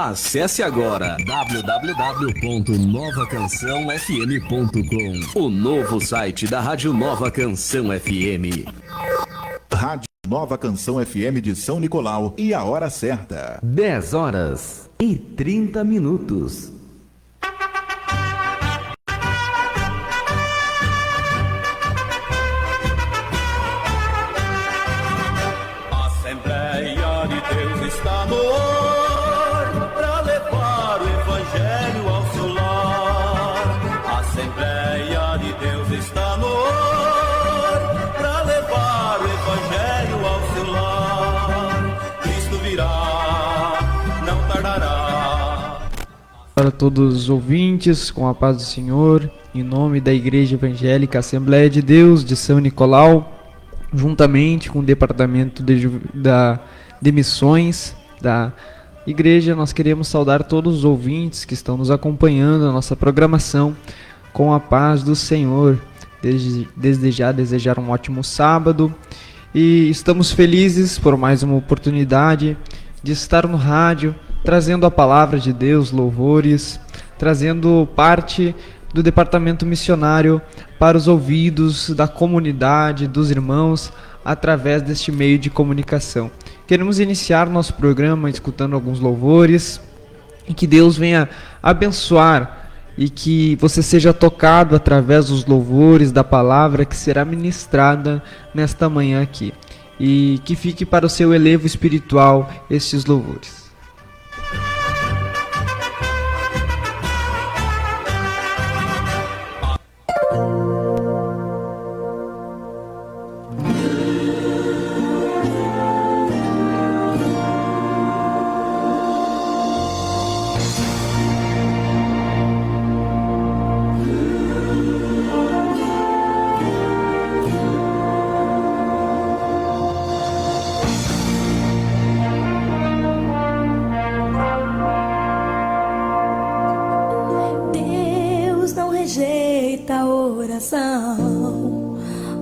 Acesse agora www.novacançãofm.com, o novo site da Rádio Nova Canção FM. Rádio Nova Canção FM de São Nicolau e a hora certa. 10h30. Assembleia de Deus está no ar para levar o Evangelho ao seu lar. Assembleia de Deus está no ar para levar o Evangelho ao seu lar. Cristo virá, não tardará. Para todos os ouvintes, com a paz do Senhor, em nome da Igreja Evangélica Assembleia de Deus de São Nicolau, juntamente com o Departamento de Missões da Igreja, nós queremos saudar todos os ouvintes que estão nos acompanhando na nossa programação com a paz do Senhor. Desde já desejar um ótimo sábado e estamos felizes por mais uma oportunidade de estar no rádio, trazendo a palavra de Deus, louvores, trazendo parte do departamento missionário para os ouvidos da comunidade, dos irmãos, através deste meio de comunicação. Queremos iniciar nosso programa escutando alguns louvores e que Deus venha abençoar e que você seja tocado através dos louvores, da palavra que será ministrada nesta manhã aqui. E que fique para o seu elevo espiritual estes louvores.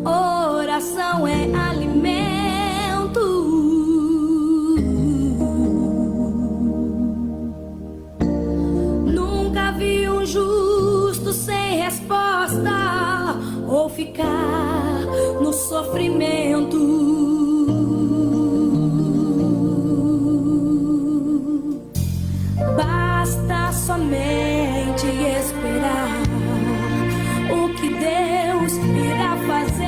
Oração é alimento. Nunca vi um justo sem resposta ou ficar no sofrimento. Basta somente esperar o que Deus irá fazer.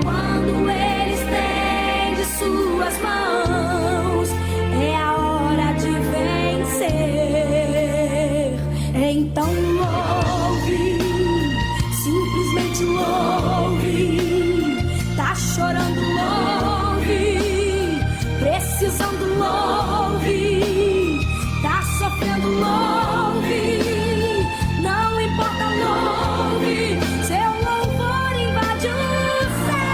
Quando Ele estende suas mãos, é a hora de vencer. Então louve, simplesmente louve. Tá chorando, louve. Precisando, louve. Tá sofrendo, louve. Não importa, louve. Seu louvor invade o céu.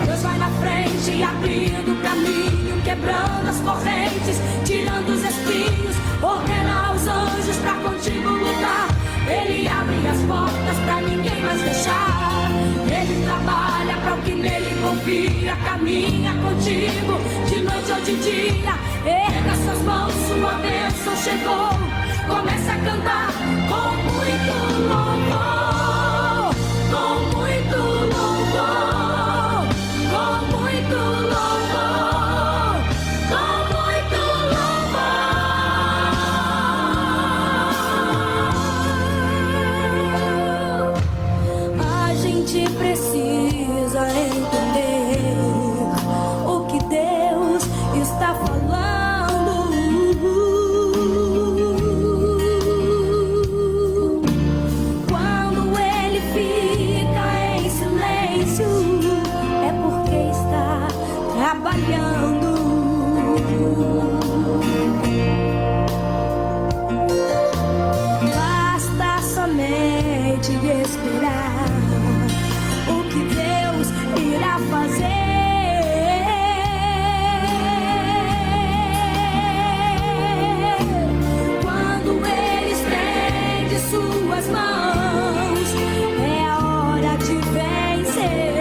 Deus vai na frente, abrindo o caminho, quebrando as correntes, tirando os espinhos, ordena aos anjos pra contigo lutar. Ele abre as portas pra ninguém mais fechar. Ele trabalha pra o que nele confia. Caminha contigo de noite ou de dia. Erga suas mãos, sua bênção chegou. Começa a cantar com muito louvor. Com muito louvor. Com muito louvor. Com muito louvor. A gente precisa entender o que Deus está falando. Quando Ele fica em silêncio, é porque está trabalhando. Basta somente esperar o que Deus irá fazer. Quando Ele estende suas mãos, é a hora de vencer.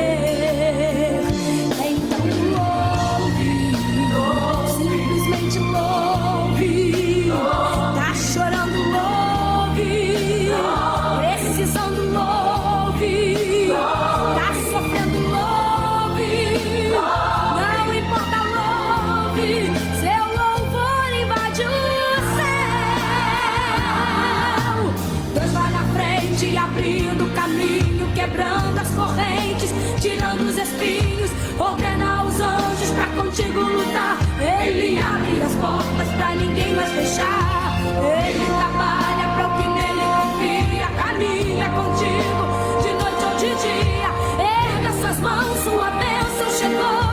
tirando os espinhos, ordena aos anjos pra contigo lutar. Ele abre as portas pra ninguém mais fechar. Ele trabalha pra o que nele confia, caminha contigo de noite ou de dia. Erga suas mãos, sua bênção chegou.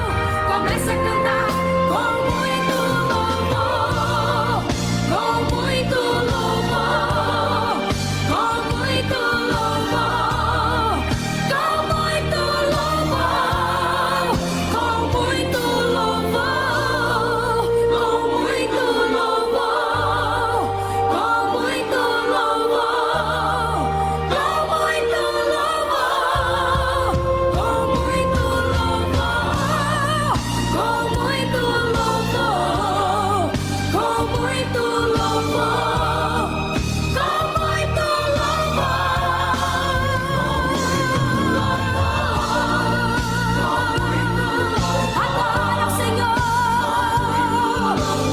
Comece a cantar com muito louvor, com muito louvor, com muito louvor, com muito louvor, com muito louvor, com muito louvor, com muito louvor, com muito louvor, com muito louvor, com muito louvor, com muito louvor, adore ao Senhor,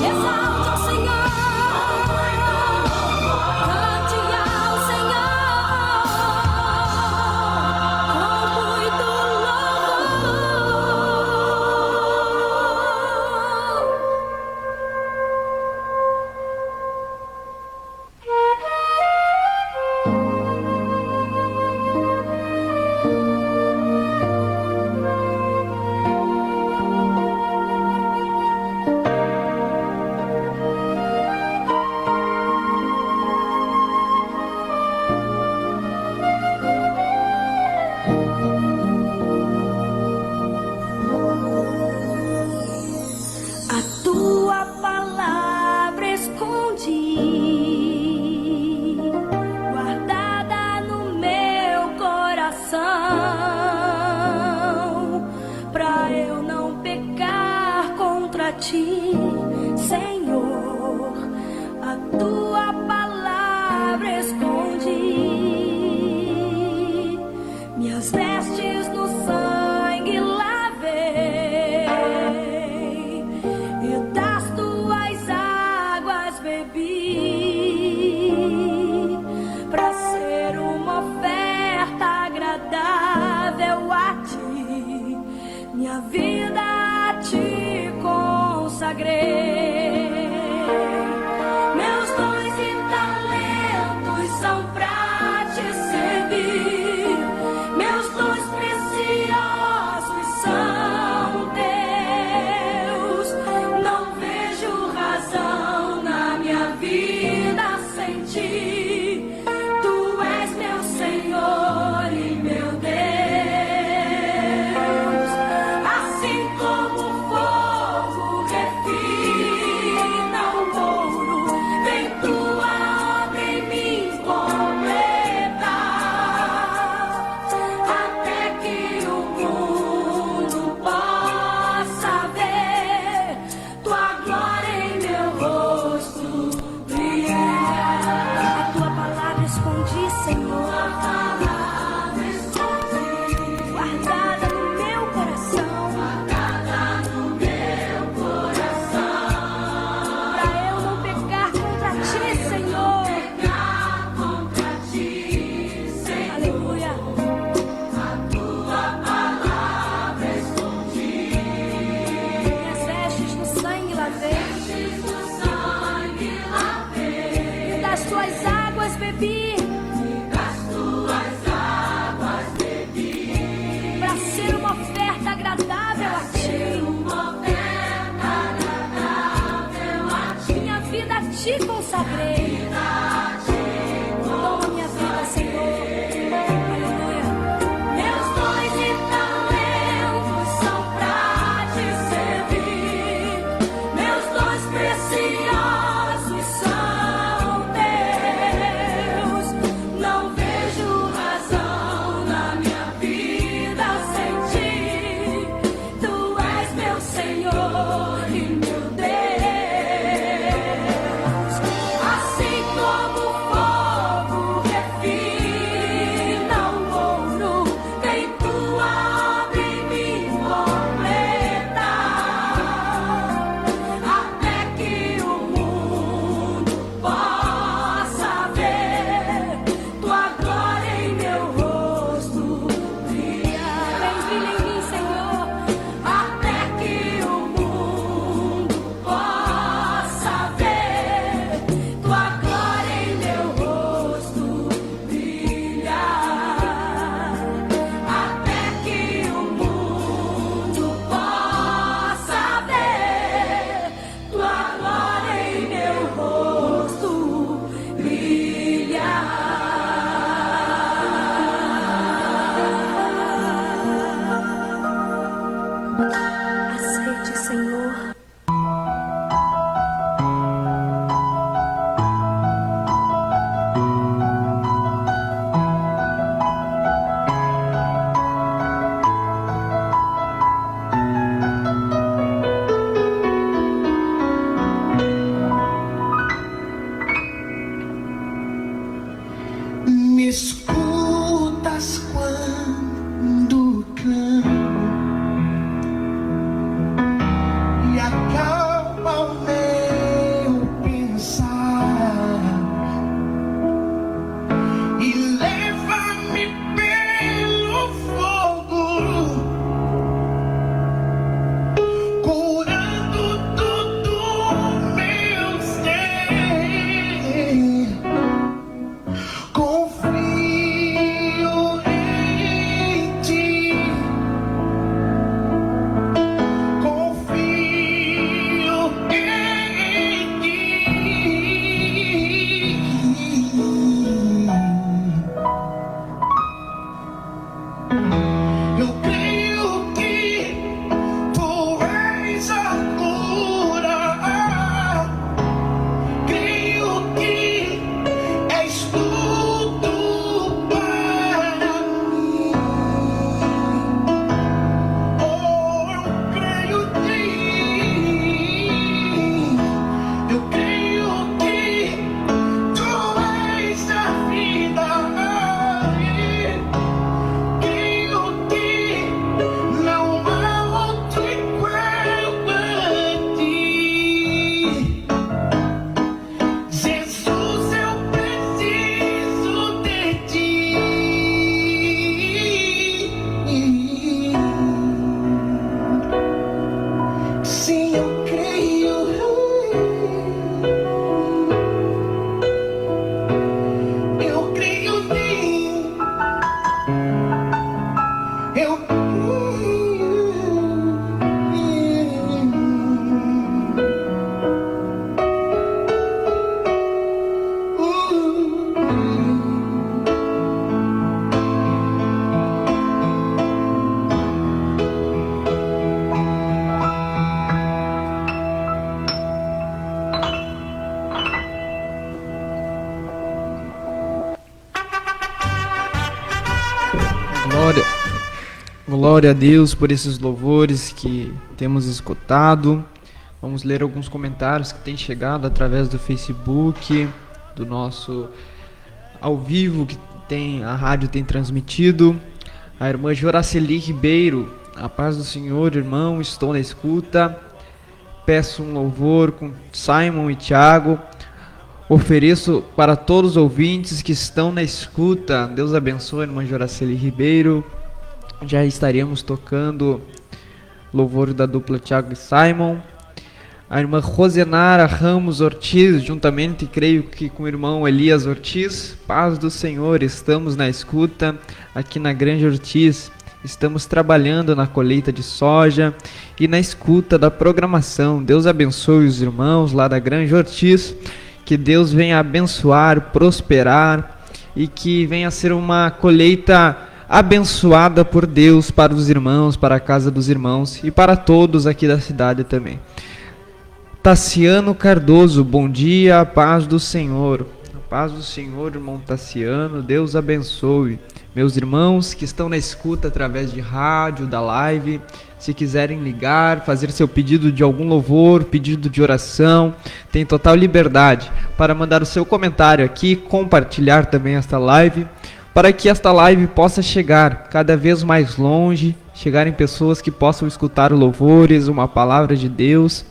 exalte ao Senhor, cante ao Senhor, com muito a tua palavra escondi, guardada no meu coração, pra eu não pecar contra ti, Senhor. A tua palavra escondi, minhas vestes no sangue lavei, e das tuas águas bebi, pra ser uma oferta agradável a ti, minha vida a ti consagrei. Meus dons e talentos são pra te servir, meus dons preciosos são teus. Não vejo razão na minha vida sem ti. Tu és meu Senhor e meu Deus. Assim como o fogo refina o ouro, vem tua obra em mim completar, até que o mundo possa ver tua glória em meu rosto brilhar. A tua palavra escondi, Senhor, guardada no meu coração, pra eu não pecar contra ti, Senhor. Aleluia. Minhas vestes no sangue lavei, e das tuas águas bebi, pra ser uma oferta agradável a ti. Minha vida a ti consagrei. Toma minha vida, Senhor. Aleluia. Meus dons e talentos são pra te servir, meus dons preciosos são teus. Não vejo razão na minha vida sem ti. Tu és meu Senhor e meu Deus. Assim Aceite, Senhor. Me escutas quando clamo e acalma o meu pensar e leva-me pelo fogo, curando todo meu ser. Confio em ti, confio em ti. Eu creio que tu és a cura, creio que és tudo para mim. Oh, eu creio que tu és a vida. Creio que não há outro igual a ti. Jesus, eu preciso de ti. Sim, eu creio. Eu creio sim. Eu Glória a Deus por esses louvores que temos escutado. Vamos ler alguns comentários que têm chegado através do Facebook, do nosso ao vivo que a rádio tem transmitido. A irmã Joraceli Ribeiro: a paz do Senhor, irmão, estou na escuta. Peço um louvor com Simon e Tiago. Ofereço para todos os ouvintes que estão na escuta. Deus abençoe a irmã Joraceli Ribeiro. Já estaremos tocando louvor da dupla Tiago e Simon. A irmã Rosenara Ramos Ortiz, juntamente, creio que com o irmão Elias Ortiz. Paz do Senhor, estamos na escuta aqui na Granja Ortiz. Estamos trabalhando na colheita de soja e na escuta da programação. Deus abençoe os irmãos lá da Granja Ortiz. Que Deus venha abençoar, prosperar e que venha ser uma colheita abençoada por Deus para os irmãos, para a casa dos irmãos e para todos aqui da cidade também. Tassiano Cardoso: bom dia, a paz do Senhor. A paz do Senhor, irmão Tassiano, Deus abençoe. Meus irmãos que estão na escuta através de rádio, da live, se quiserem ligar, fazer seu pedido de algum louvor, pedido de oração, tem total liberdade para mandar o seu comentário aqui, compartilhar também esta live, para que esta live possa chegar cada vez mais longe, chegar em pessoas que possam escutar louvores, uma palavra de Deus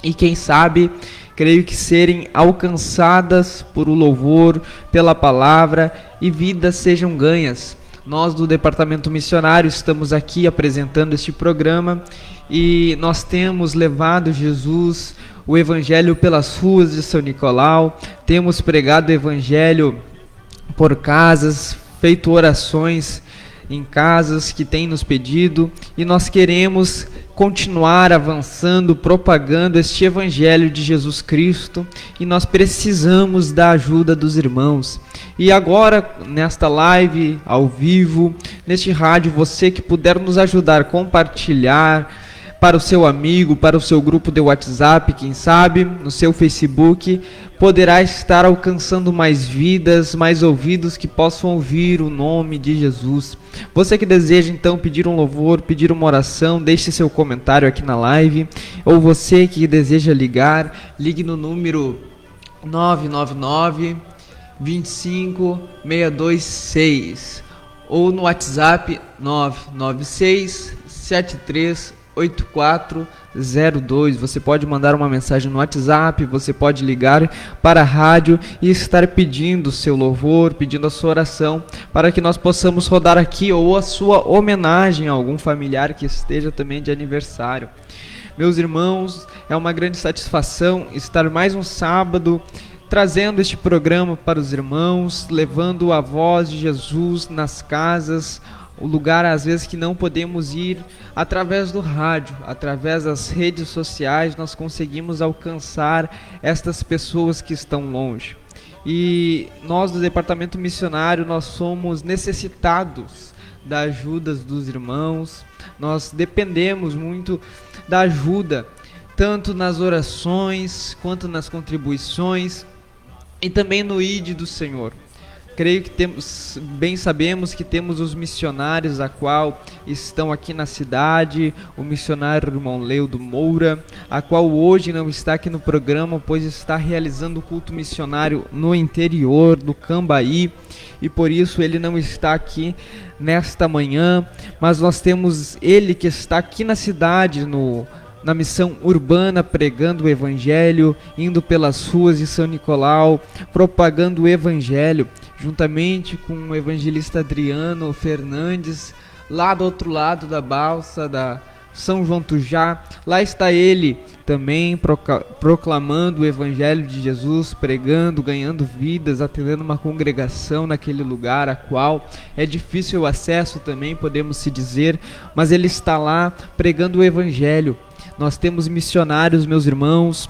e quem sabe, creio que serem alcançadas por o louvor, pela palavra e vidas sejam ganhas. Nós do Departamento Missionário estamos aqui apresentando este programa e nós temos levado Jesus, o Evangelho pelas ruas de São Nicolau, temos pregado o Evangelho por casas, feito orações em casas que têm nos pedido e nós queremos continuar avançando, propagando este Evangelho de Jesus Cristo e nós precisamos da ajuda dos irmãos. E agora, nesta live, ao vivo, neste rádio, você que puder nos ajudar, compartilhar para o seu amigo, para o seu grupo de WhatsApp, quem sabe, no seu Facebook, poderá estar alcançando mais vidas, mais ouvidos que possam ouvir o nome de Jesus. Você que deseja então pedir um louvor, pedir uma oração, deixe seu comentário aqui na live, ou você que deseja ligar, ligue no número 999 25 626 ou no WhatsApp 996 73 8402. Você pode mandar uma mensagem no WhatsApp, você pode ligar para a rádio e estar pedindo o seu louvor, pedindo a sua oração, para que nós possamos rodar aqui, ou a sua homenagem a algum familiar que esteja também de aniversário. Meus irmãos, é uma grande satisfação estar mais um sábado trazendo este programa para os irmãos, levando a voz de Jesus nas casas, o lugar às vezes que não podemos ir através do rádio, através das redes sociais, nós conseguimos alcançar estas pessoas que estão longe. E nós do departamento missionário, nós somos necessitados da ajuda dos irmãos, nós dependemos muito da ajuda, tanto nas orações, quanto nas contribuições, e também no ID do Senhor. Creio que sabemos que temos os missionários a qual estão aqui na cidade, o missionário irmão Leudo Moura, a qual hoje não está aqui no programa, pois está realizando o culto missionário no interior do Cambaí, e por isso ele não está aqui nesta manhã, mas nós temos ele que está aqui na cidade, na missão urbana, pregando o Evangelho, indo pelas ruas de São Nicolau, propagando o Evangelho, juntamente com o evangelista Adriano Fernandes, lá do outro lado da balsa, da São João Tujá. Lá está ele também proclamando o Evangelho de Jesus, pregando, ganhando vidas, atendendo uma congregação naquele lugar, a qual é difícil o acesso também, podemos se dizer, mas ele está lá pregando o Evangelho. Nós temos missionários, meus irmãos,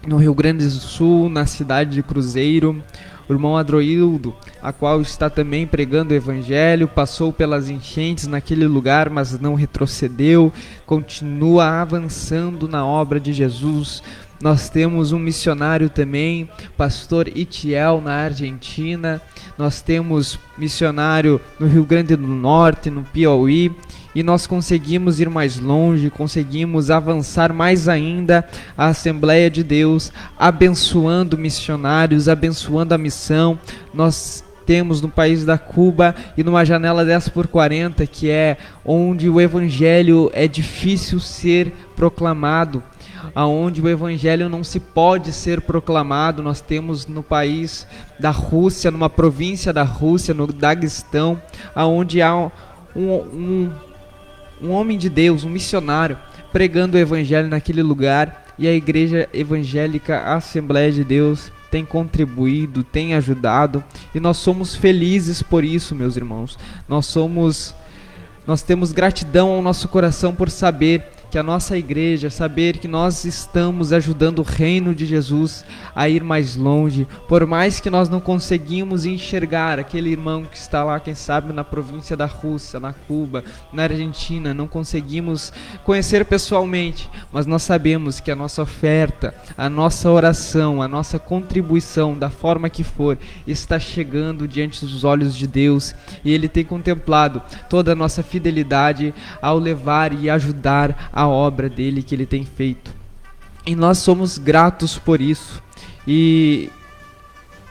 no Rio Grande do Sul, na cidade de Cruzeiro, o irmão Adroildo, a qual está também pregando o Evangelho, passou pelas enchentes naquele lugar, mas não retrocedeu, continua avançando na obra de Jesus. Nós temos um missionário também, pastor Itiel, na Argentina. Nós temos missionário no Rio Grande do Norte, no Piauí. E nós conseguimos ir mais longe, conseguimos avançar mais ainda a Assembleia de Deus, abençoando missionários, abençoando a missão. Nós temos no país da Cuba e numa janela 10x40, que é onde o Evangelho é difícil ser proclamado, aonde o Evangelho não se pode ser proclamado. Nós temos no país da Rússia, numa província da Rússia, no Daguestão, aonde há um homem de Deus, um missionário, pregando o Evangelho naquele lugar, e a Igreja Evangélica Assembleia de Deus tem contribuído, tem ajudado, e nós somos felizes por isso, meus irmãos. Nós temos gratidão ao nosso coração por saber que a nossa igreja, saber que nós estamos ajudando o reino de Jesus a ir mais longe, por mais que nós não conseguimos enxergar aquele irmão que está lá, quem sabe, na província da Rússia, na Cuba, na Argentina, não conseguimos conhecer pessoalmente, mas nós sabemos que a nossa oferta, a nossa oração, a nossa contribuição, da forma que for, está chegando diante dos olhos de Deus, e Ele tem contemplado toda a nossa fidelidade ao levar e ajudar a obra dele que ele tem feito, e nós somos gratos por isso. E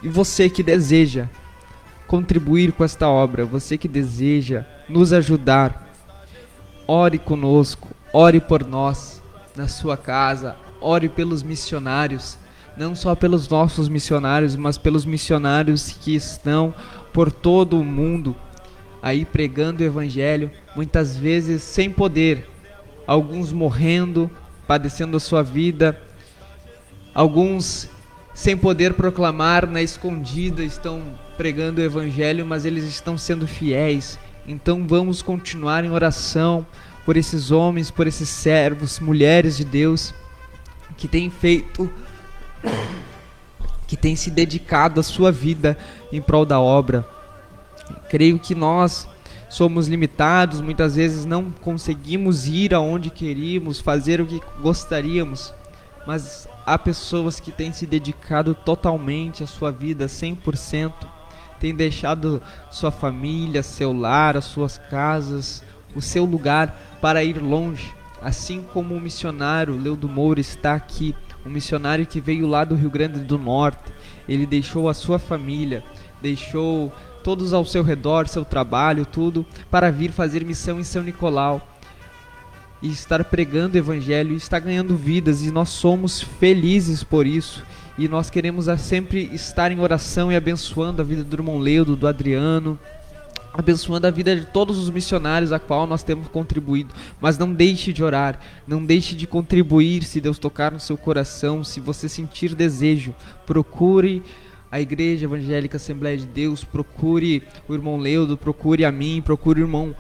você que deseja contribuir com esta obra, você que deseja nos ajudar, ore conosco, ore por nós na sua casa, ore pelos missionários, não só pelos nossos missionários, mas pelos missionários que estão por todo o mundo aí pregando o Evangelho, muitas vezes sem poder, alguns morrendo, padecendo a sua vida, alguns sem poder proclamar, na escondida estão pregando o Evangelho, mas eles estão sendo fiéis. Então vamos continuar em oração por esses homens, por esses servos, mulheres de Deus, que têm feito que tem se dedicado a sua vida em prol da obra. Creio que nós somos limitados, muitas vezes não conseguimos ir aonde queríamos, fazer o que gostaríamos, mas há pessoas que têm se dedicado totalmente à sua vida, 100%, têm deixado sua família, seu lar, as suas casas, o seu lugar para ir longe, assim como o missionário Leudo Moura está aqui, um missionário que veio lá do Rio Grande do Norte. Ele deixou a sua família, deixou todos ao seu redor, seu trabalho, tudo, para vir fazer missão em São Nicolau e estar pregando o evangelho e estar ganhando vidas, e nós somos felizes por isso, e nós queremos sempre estar em oração e abençoando a vida do irmão Leudo, do Adriano, abençoando a vida de todos os missionários a qual nós temos contribuído. Mas não deixe de orar, não deixe de contribuir se Deus tocar no seu coração, se você sentir desejo, procure a Igreja Evangélica Assembleia de Deus, procure o irmão Leudo, procure a mim, procure o irmão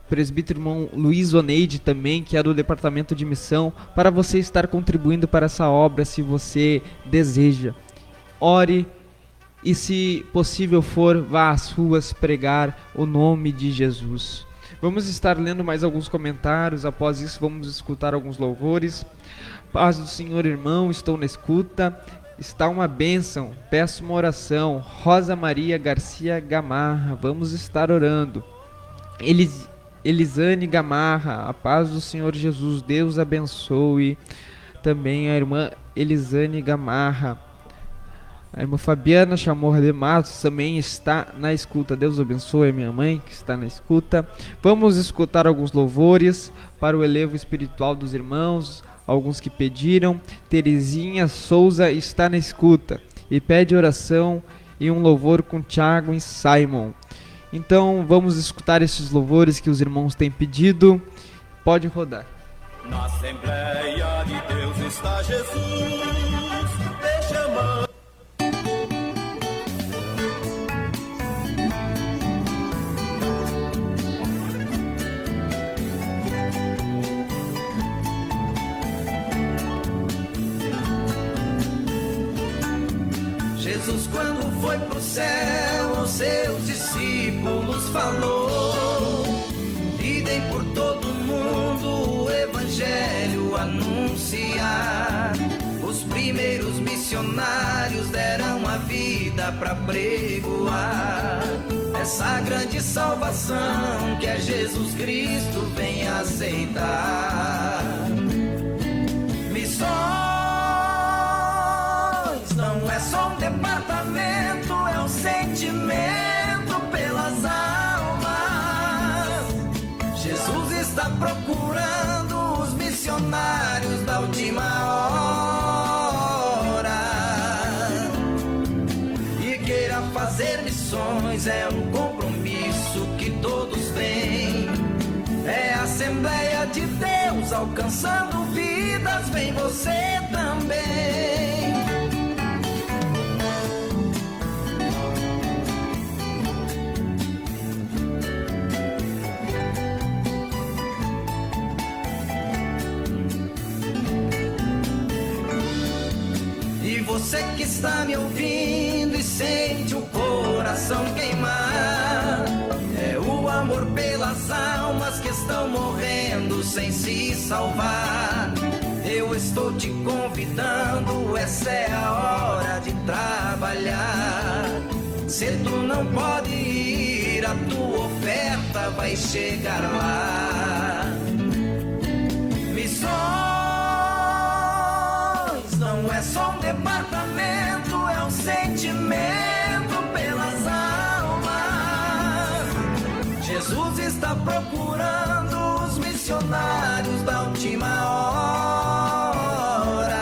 presbítero irmão Luiz Oneide também, que é do departamento de missão, para você estar contribuindo para essa obra se você deseja. Ore e, se possível for, vá às ruas pregar o nome de Jesus. Vamos estar lendo mais alguns comentários, após isso vamos escutar alguns louvores. Paz do Senhor, irmão, estou na escuta. Está uma bênção, peço uma oração. Rosa Maria Garcia Gamarra, vamos estar orando. Elisane Gamarra, a paz do Senhor Jesus, Deus abençoe. Também a irmã Elisane Gamarra. A irmã Fabiana Chamorra de Matos também está na escuta. Deus abençoe a minha mãe que está na escuta. Vamos escutar alguns louvores para o elevo espiritual dos irmãos, alguns que pediram. Terezinha Souza está na escuta e pede oração e um louvor com Tiago e Simon. Então vamos escutar esses louvores que os irmãos têm pedido. Pode rodar. Na Assembleia de Deus está Jesus, te chamando. Jesus, quando foi pro céu, aos seus discípulos falou: idem por todo mundo o evangelho anunciar. Os primeiros missionários deram a vida pra pregoar essa grande salvação que é Jesus Cristo vem aceitar. Missões não é só um departamento, é um sentimento pelas almas. Jesus está procurando os missionários da última hora. E queira fazer missões é um compromisso que todos têm. É a Assembleia de Deus alcançando vidas, vem você também. Você que está me ouvindo e sente o coração queimar, é o amor pelas almas que estão morrendo sem se salvar. Eu estou te convidando, essa é a hora de trabalhar. Se tu não pode ir, a tua oferta vai chegar lá. Missões não é só um departamento, é um sentimento pelas almas. Jesus está procurando os missionários da última hora,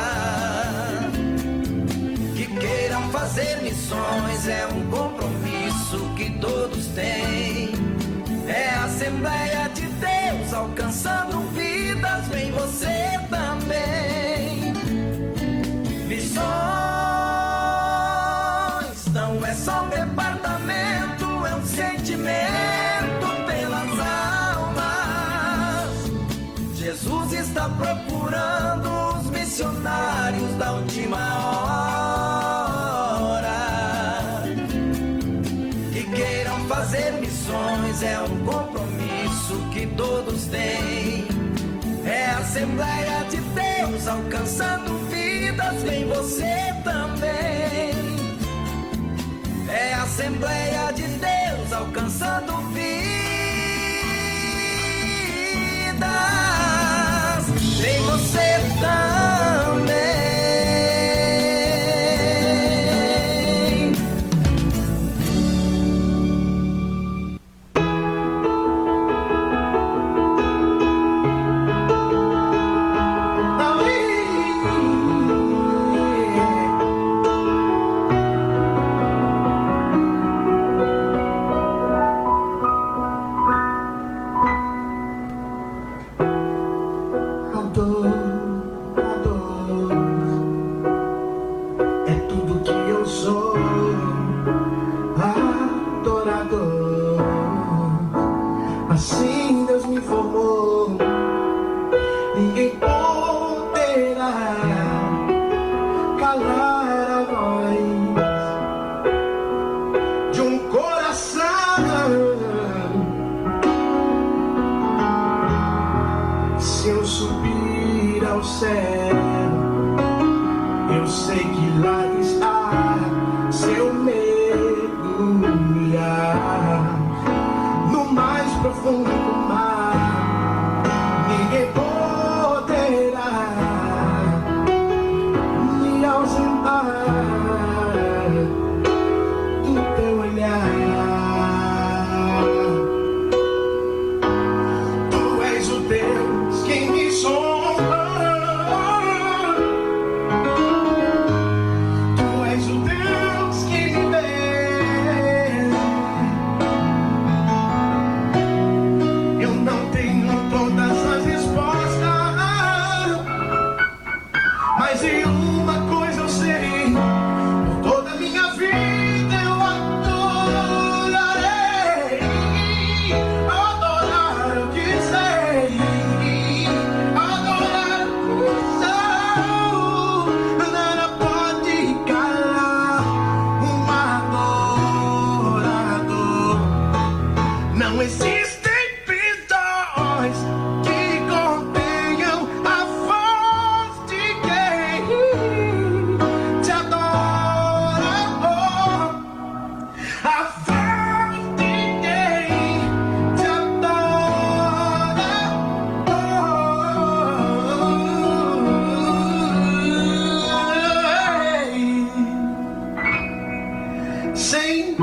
que queiram fazer missões, é um compromisso que todos têm. É a Assembleia de Deus alcançando vidas, vem você também. Missões não é só um departamento, é um sentimento pelas almas. Jesus está procurando os missionários da última hora, todos têm. É a Assembleia de Deus alcançando vidas, vem você também. É a Assembleia de Deus alcançando vidas, vem você também. Assim Deus me formou, ninguém poderá calar a voz de um coração. Se eu subir ao céu, eu sei que lá está. Se eu mergulhar no mais profundo do mar, ninguém poderá me ausentar do teu olhar. Tu és o Deus que me sonda, tu és o Deus que me vê. Mas em uma coisa eu sei, por toda a minha vida eu adorarei. Adorar eu que sei, adorar o céu, nada pode calar um adorador. Não existem perdões que contenham a voz de quem te adora, a voz de quem te adora, Senhor.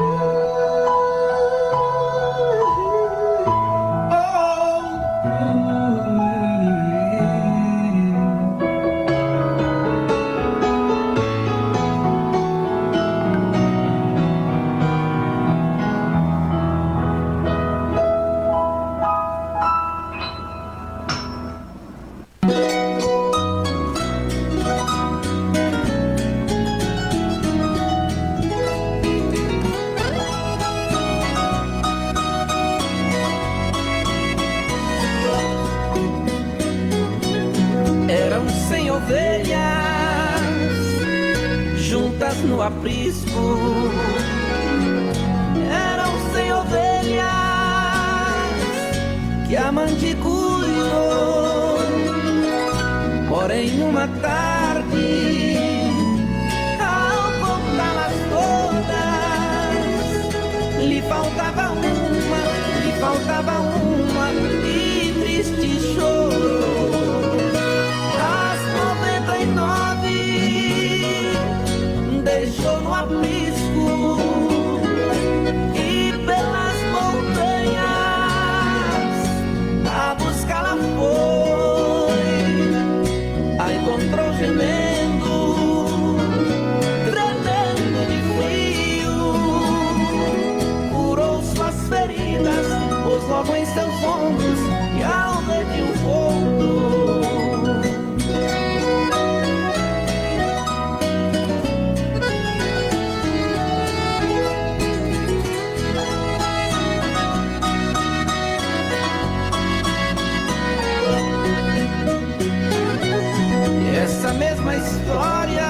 Eram 100 ovelhas juntas no aprisco. Eram 100 ovelhas que a mãe cuidou. Porém uma tarde, ao contá-las todas, lhe faltava uma e triste chorou. As 99 deixou no aprisco e pelas montanhas a buscá-la foi. A encontrou gemendo, tremendo de frio, curou suas feridas, pôs logo em seus ombros e ao ver de um ponto. Essa mesma história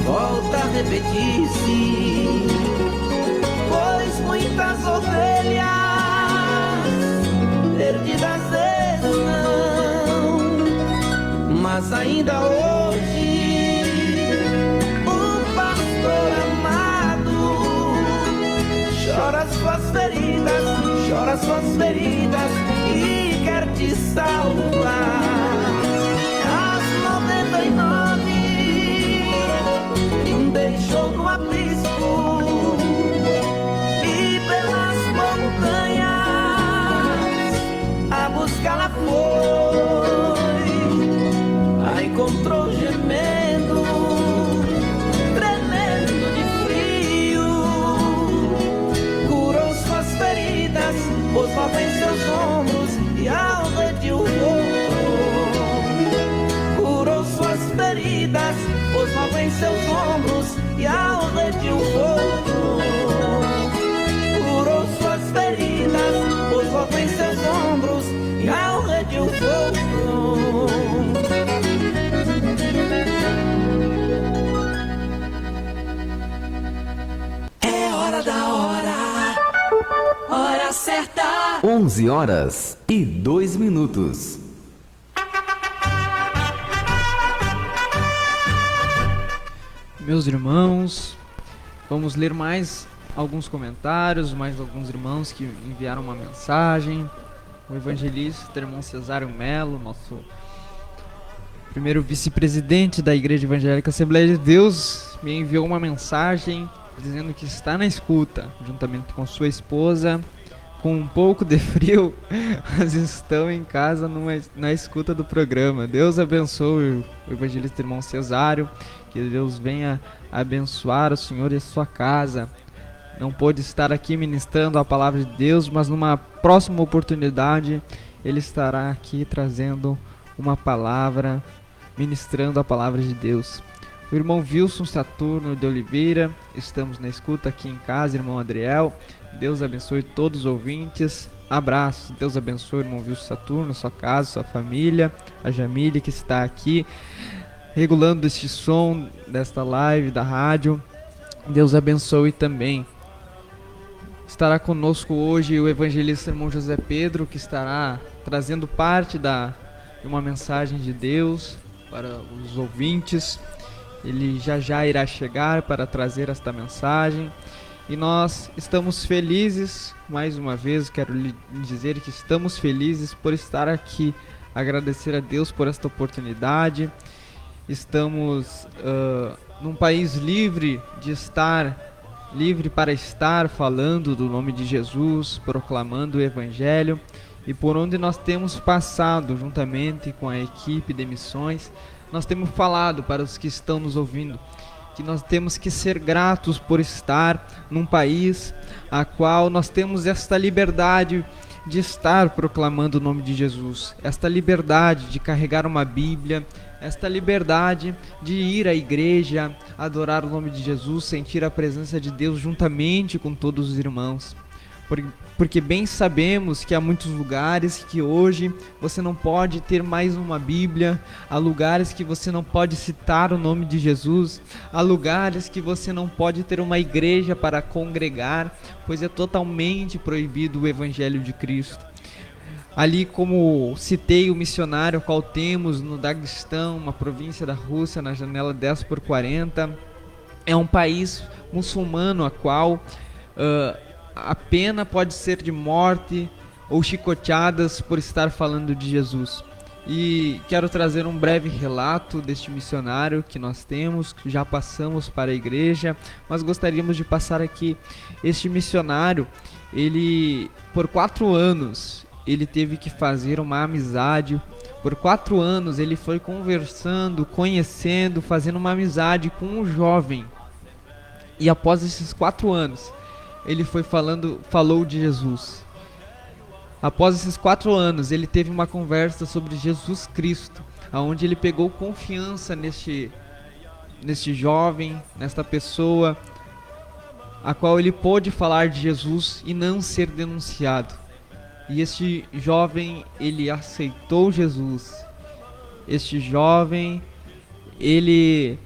volta a repetir-se, pois muitas ovelhas Mas ainda hoje o pastor amado chora suas feridas e quer te salvar. As 99 deixou no aprisco e pelas montanhas a buscá-la foi. A encontrou gemendo, tremendo de frio, curou suas feridas, pôs mão em seus ombros e ao redil voltou. Curou suas feridas, pôs mão em seus ombros e ao redil voltou. Curou suas feridas, pôs mão em seus ombros e ao redil voltou. É hora da hora certa. 11h02. Meus irmãos, vamos ler mais alguns comentários, mais alguns irmãos que enviaram uma mensagem. O evangelista, irmão Cesário Melo, nosso primeiro vice-presidente da Igreja Evangélica Assembleia de Deus, me enviou uma mensagem dizendo que está na escuta, juntamente com sua esposa, com um pouco de frio, mas estão em casa na escuta do programa. Deus abençoe o evangelista irmão Cesário, que Deus venha abençoar o senhor e a sua casa. Não pôde estar aqui ministrando a palavra de Deus, mas numa próxima oportunidade ele estará aqui trazendo uma palavra, ministrando a palavra de Deus. O irmão Wilson Saturno de Oliveira, estamos na escuta aqui em casa, irmão Adriel. Deus abençoe todos os ouvintes. Abraço. Deus abençoe o irmão Wilson Saturno, sua casa, sua família, a Jamília que está aqui regulando este som desta live da rádio. Deus abençoe também. Estará conosco hoje o evangelista irmão José Pedro, que estará trazendo parte de uma mensagem de Deus para os ouvintes. Ele já irá chegar para trazer esta mensagem. E nós estamos felizes, mais uma vez quero lhe dizer que estamos felizes por estar aqui. Agradecer a Deus por esta oportunidade. Estamos num país livre para estar falando do nome de Jesus, proclamando o Evangelho, e por onde nós temos passado, juntamente com a equipe de missões, nós temos falado para os que estão nos ouvindo, que nós temos que ser gratos por estar num país a qual nós temos esta liberdade de estar proclamando o nome de Jesus, esta liberdade de carregar uma Bíblia, esta liberdade de ir à igreja, adorar o nome de Jesus, sentir a presença de Deus juntamente com todos os irmãos. Porque bem sabemos que há muitos lugares que hoje você não pode ter mais uma Bíblia, há lugares que você não pode citar o nome de Jesus, há lugares que você não pode ter uma igreja para congregar, pois é totalmente proibido o Evangelho de Cristo. Ali, como citei o missionário qual temos no Daguestão, uma província da Rússia, na janela 10/40, é um país muçulmano a qual a pena pode ser de morte ou chicoteadas por estar falando de Jesus. E quero trazer um breve relato deste missionário que nós temos, que já passamos para a igreja, mas gostaríamos de passar aqui. Este missionário, ele, por 4 anos, ele teve que fazer uma amizade. Por 4 anos ele foi conversando, conhecendo, fazendo uma amizade com um jovem. E após esses 4 anos, ele falou de Jesus. Após esses 4 anos, ele teve uma conversa sobre Jesus Cristo, onde ele pegou confiança neste jovem, nesta pessoa, a qual ele pôde falar de Jesus e não ser denunciado. E este jovem, ele aceitou Jesus. Este jovem, ele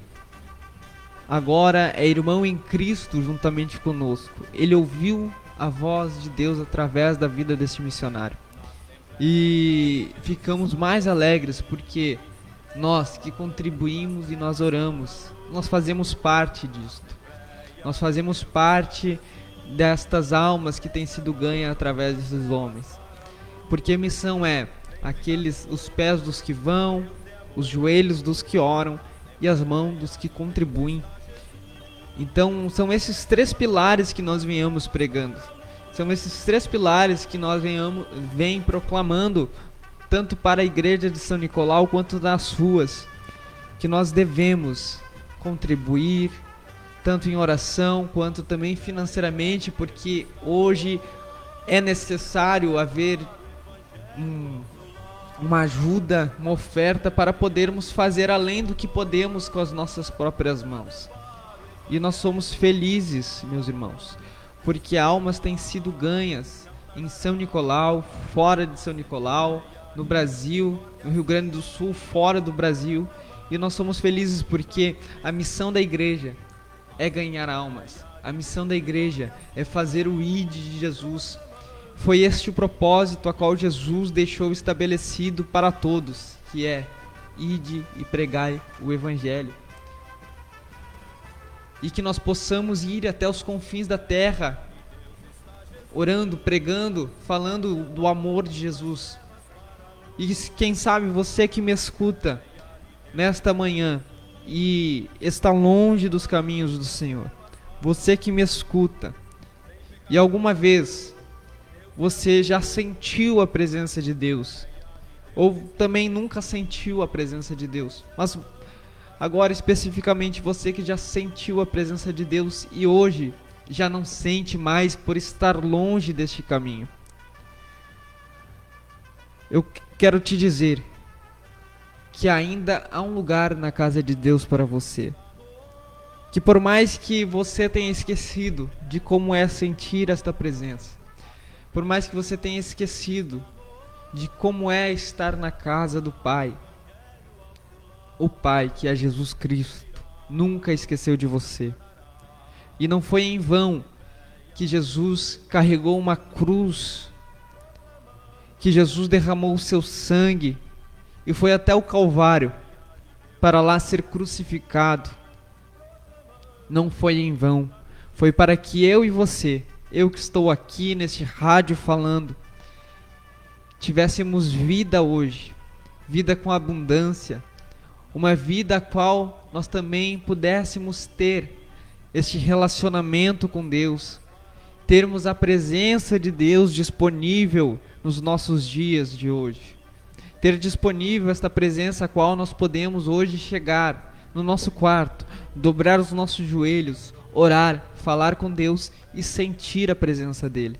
agora é irmão em Cristo juntamente conosco. Ele ouviu a voz de Deus através da vida deste missionário. E ficamos mais alegres porque nós que contribuímos e nós oramos, nós fazemos parte disto. Nós fazemos parte destas almas que têm sido ganhas através desses homens. Porque a missão é os pés dos que vão, os joelhos dos que oram e as mãos dos que contribuem. Então são esses 3 pilares que nós venhamos pregando. São esses 3 pilares que nós vem proclamando, tanto para a igreja de São Nicolau quanto nas ruas, que nós devemos contribuir, tanto em oração quanto também financeiramente, porque hoje é necessário haver uma ajuda, uma oferta para podermos fazer além do que podemos com as nossas próprias mãos. E nós somos felizes, meus irmãos, porque almas têm sido ganhas em São Nicolau, fora de São Nicolau, no Brasil, no Rio Grande do Sul, fora do Brasil. E nós somos felizes porque a missão da igreja é ganhar almas. A missão da igreja é fazer o ID de Jesus. Foi este o propósito a qual Jesus deixou estabelecido para todos, que é: ide e pregai o Evangelho. E que nós possamos ir até os confins da terra, orando, pregando, falando do amor de Jesus. E quem sabe você que me escuta nesta manhã e está longe dos caminhos do Senhor, você que me escuta e alguma vez você já sentiu a presença de Deus, ou também nunca sentiu a presença de Deus, mas agora especificamente você que já sentiu a presença de Deus e hoje já não sente mais por estar longe deste caminho, eu quero te dizer que ainda há um lugar na casa de Deus para você. Que por mais que você tenha esquecido de como é sentir esta presença, por mais que você tenha esquecido de como é estar na casa do Pai, o Pai, que é Jesus Cristo, nunca esqueceu de você. E não foi em vão que Jesus carregou uma cruz, que Jesus derramou o seu sangue e foi até o Calvário para lá ser crucificado. Não foi em vão, foi para que eu e você, eu que estou aqui neste rádio falando, tivéssemos vida hoje, vida com abundância, uma vida a qual nós também pudéssemos ter este relacionamento com Deus, termos a presença de Deus disponível nos nossos dias de hoje, ter disponível esta presença a qual nós podemos hoje chegar no nosso quarto, dobrar os nossos joelhos, orar, falar com Deus e sentir a presença dele.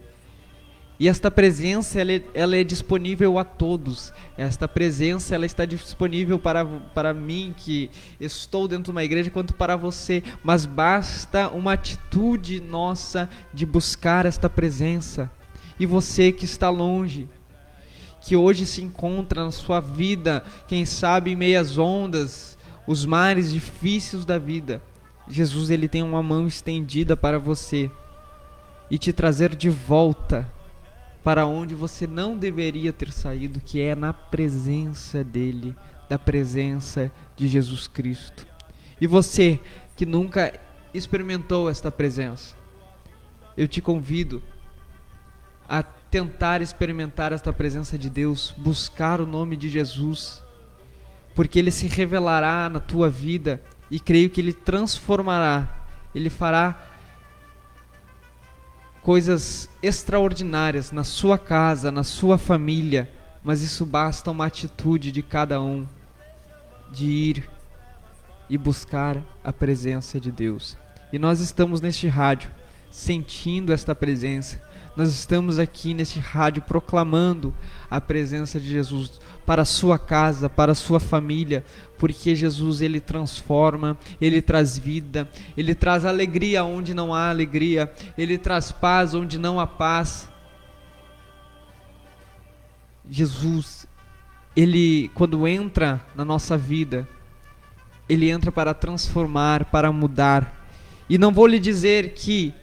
E esta presença ela é disponível a todos. Esta presença ela está disponível para mim que estou dentro de uma igreja, quanto para você. Mas basta uma atitude nossa de buscar esta presença. E você que está longe, que hoje se encontra na sua vida, quem sabe em meias ondas, os mares difíceis da vida, Jesus ele tem uma mão estendida para você e te trazer de volta para onde você não deveria ter saído, que é na presença dele, da presença de Jesus Cristo. E você que nunca experimentou esta presença, eu te convido a tentar experimentar esta presença de Deus, buscar o nome de Jesus, porque ele se revelará na tua vida e creio que ele transformará, ele fará coisas extraordinárias na sua casa, na sua família, mas isso basta uma atitude de cada um, de ir e buscar a presença de Deus. E nós estamos neste rádio, sentindo esta presença, nós estamos aqui neste rádio proclamando a presença de Jesus para a sua casa, para a sua família, porque Jesus ele transforma, ele traz vida, ele traz alegria onde não há alegria, ele traz paz onde não há paz. Jesus, ele quando entra na nossa vida, ele entra para transformar, para mudar. E não vou lhe dizer que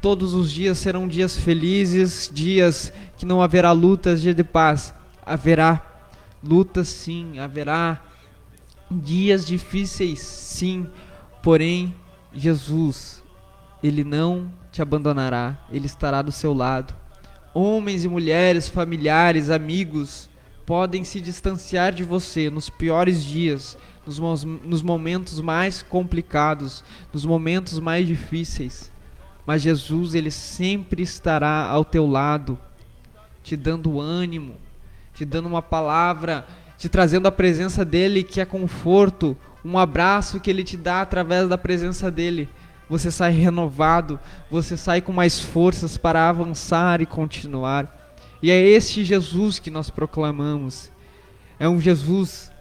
todos os dias serão dias felizes, dias que não haverá lutas, dia de paz. Haverá lutas sim, haverá Dias difíceis, sim, porém, Jesus, Ele não te abandonará, Ele estará do seu lado. Homens e mulheres, familiares, amigos, podem se distanciar de você nos piores dias, nos momentos mais complicados, nos momentos mais difíceis. Mas Jesus, Ele sempre estará ao teu lado, te dando ânimo, te dando uma palavra, te trazendo a presença dEle, que é conforto, um abraço que Ele te dá através da presença dEle. Você sai renovado, você sai com mais forças para avançar e continuar. E é este Jesus que nós proclamamos. É um Jesus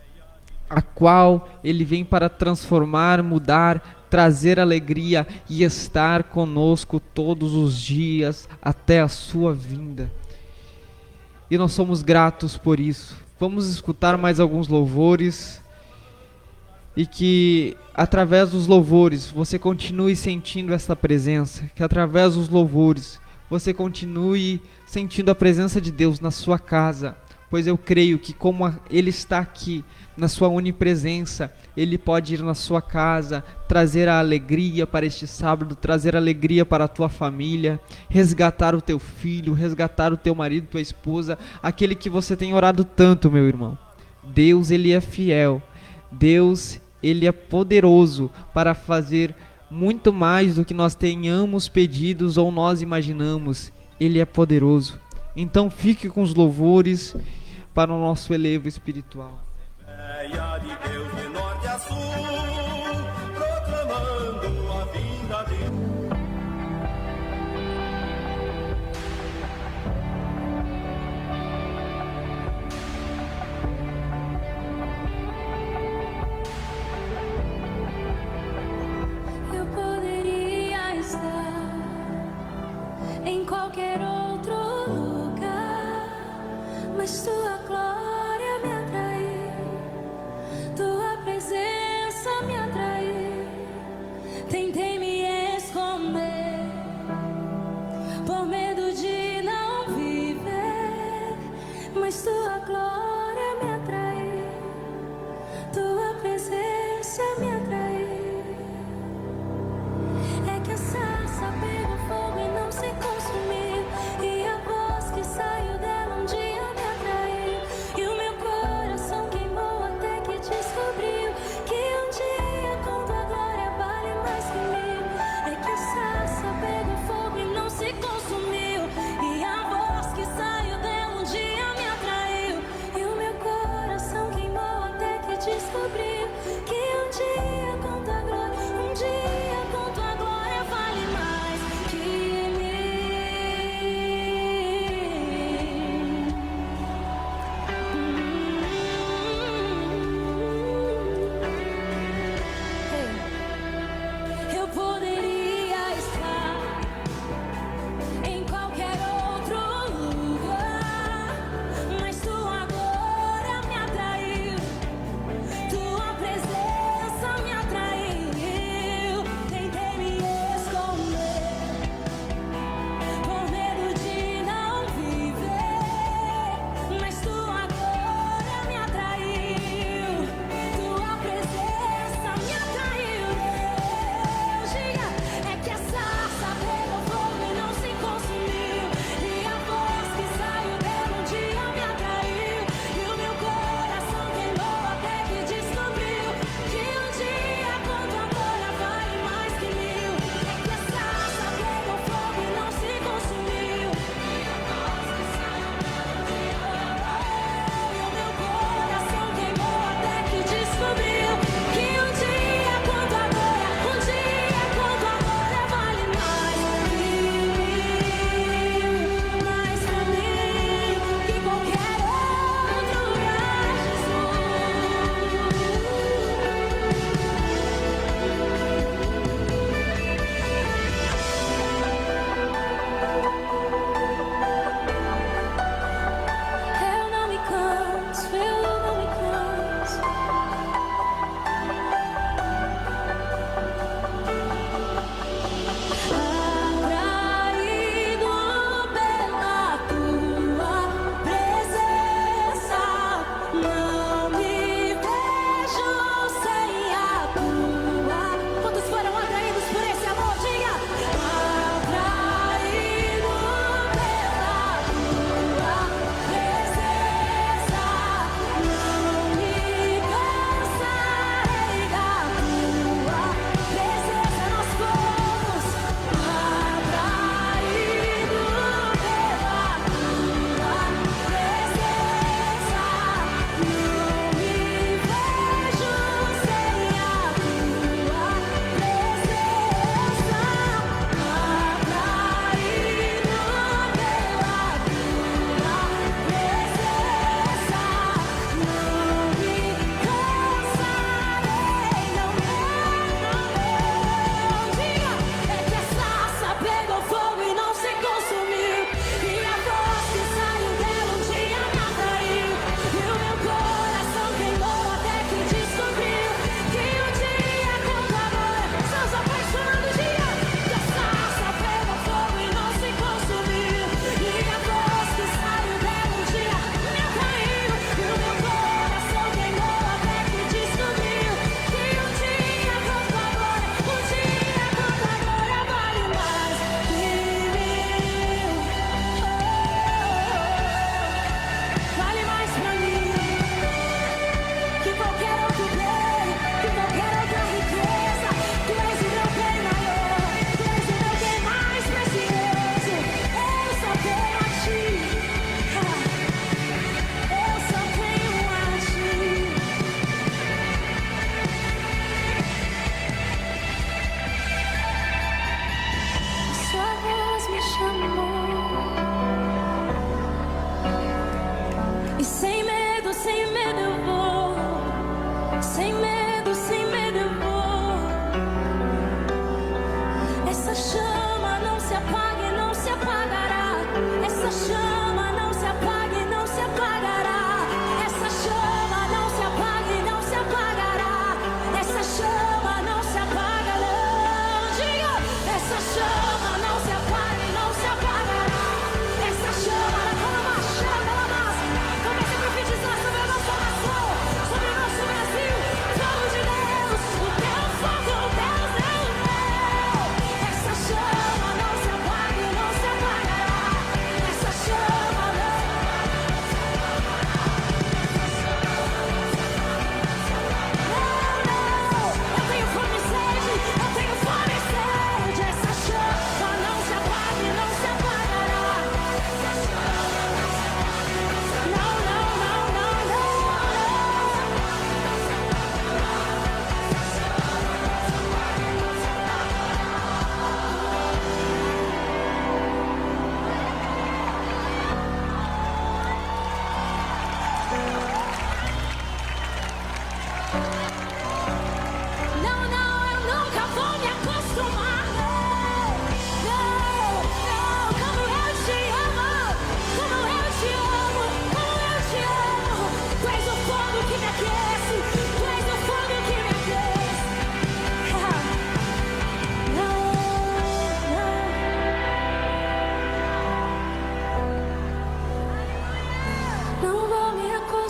a qual Ele vem para transformar, mudar, trazer alegria e estar conosco todos os dias até a sua vinda. E nós somos gratos por isso. Vamos escutar mais alguns louvores e que através dos louvores você continue sentindo essa presença, que através dos louvores você continue sentindo a presença de Deus na sua casa, pois eu creio que como Ele está aqui na sua onipresença, Ele pode ir na sua casa, trazer a alegria para este sábado, trazer alegria para a tua família, resgatar o teu filho, resgatar o teu marido, tua esposa, aquele que você tem orado tanto, meu irmão. Deus, Ele é fiel. Deus, Ele é poderoso para fazer muito mais do que nós tenhamos pedidos ou nós imaginamos. Ele é poderoso. Então fique com os louvores para o nosso elevo espiritual. De Deus de norte a sul, proclamando a vinda de Eu poderia estar em qualquer outro lugar, mas tua glória me atraiu, tua presença me atraiu. Tentei me esconder por medo de não viver, mas tua glória me atraiu, tua presença me atraiu. É que a sarça pegou fogo e não se consumiu, e a voz que saiu dela um dia me atraiu, e o meu coração queimou até que descobriu que um dia com tua glória vale mais que mil. É que a sarça pegou fogo e não se consumiu, e a voz que saiu dela um dia me atraiu, e o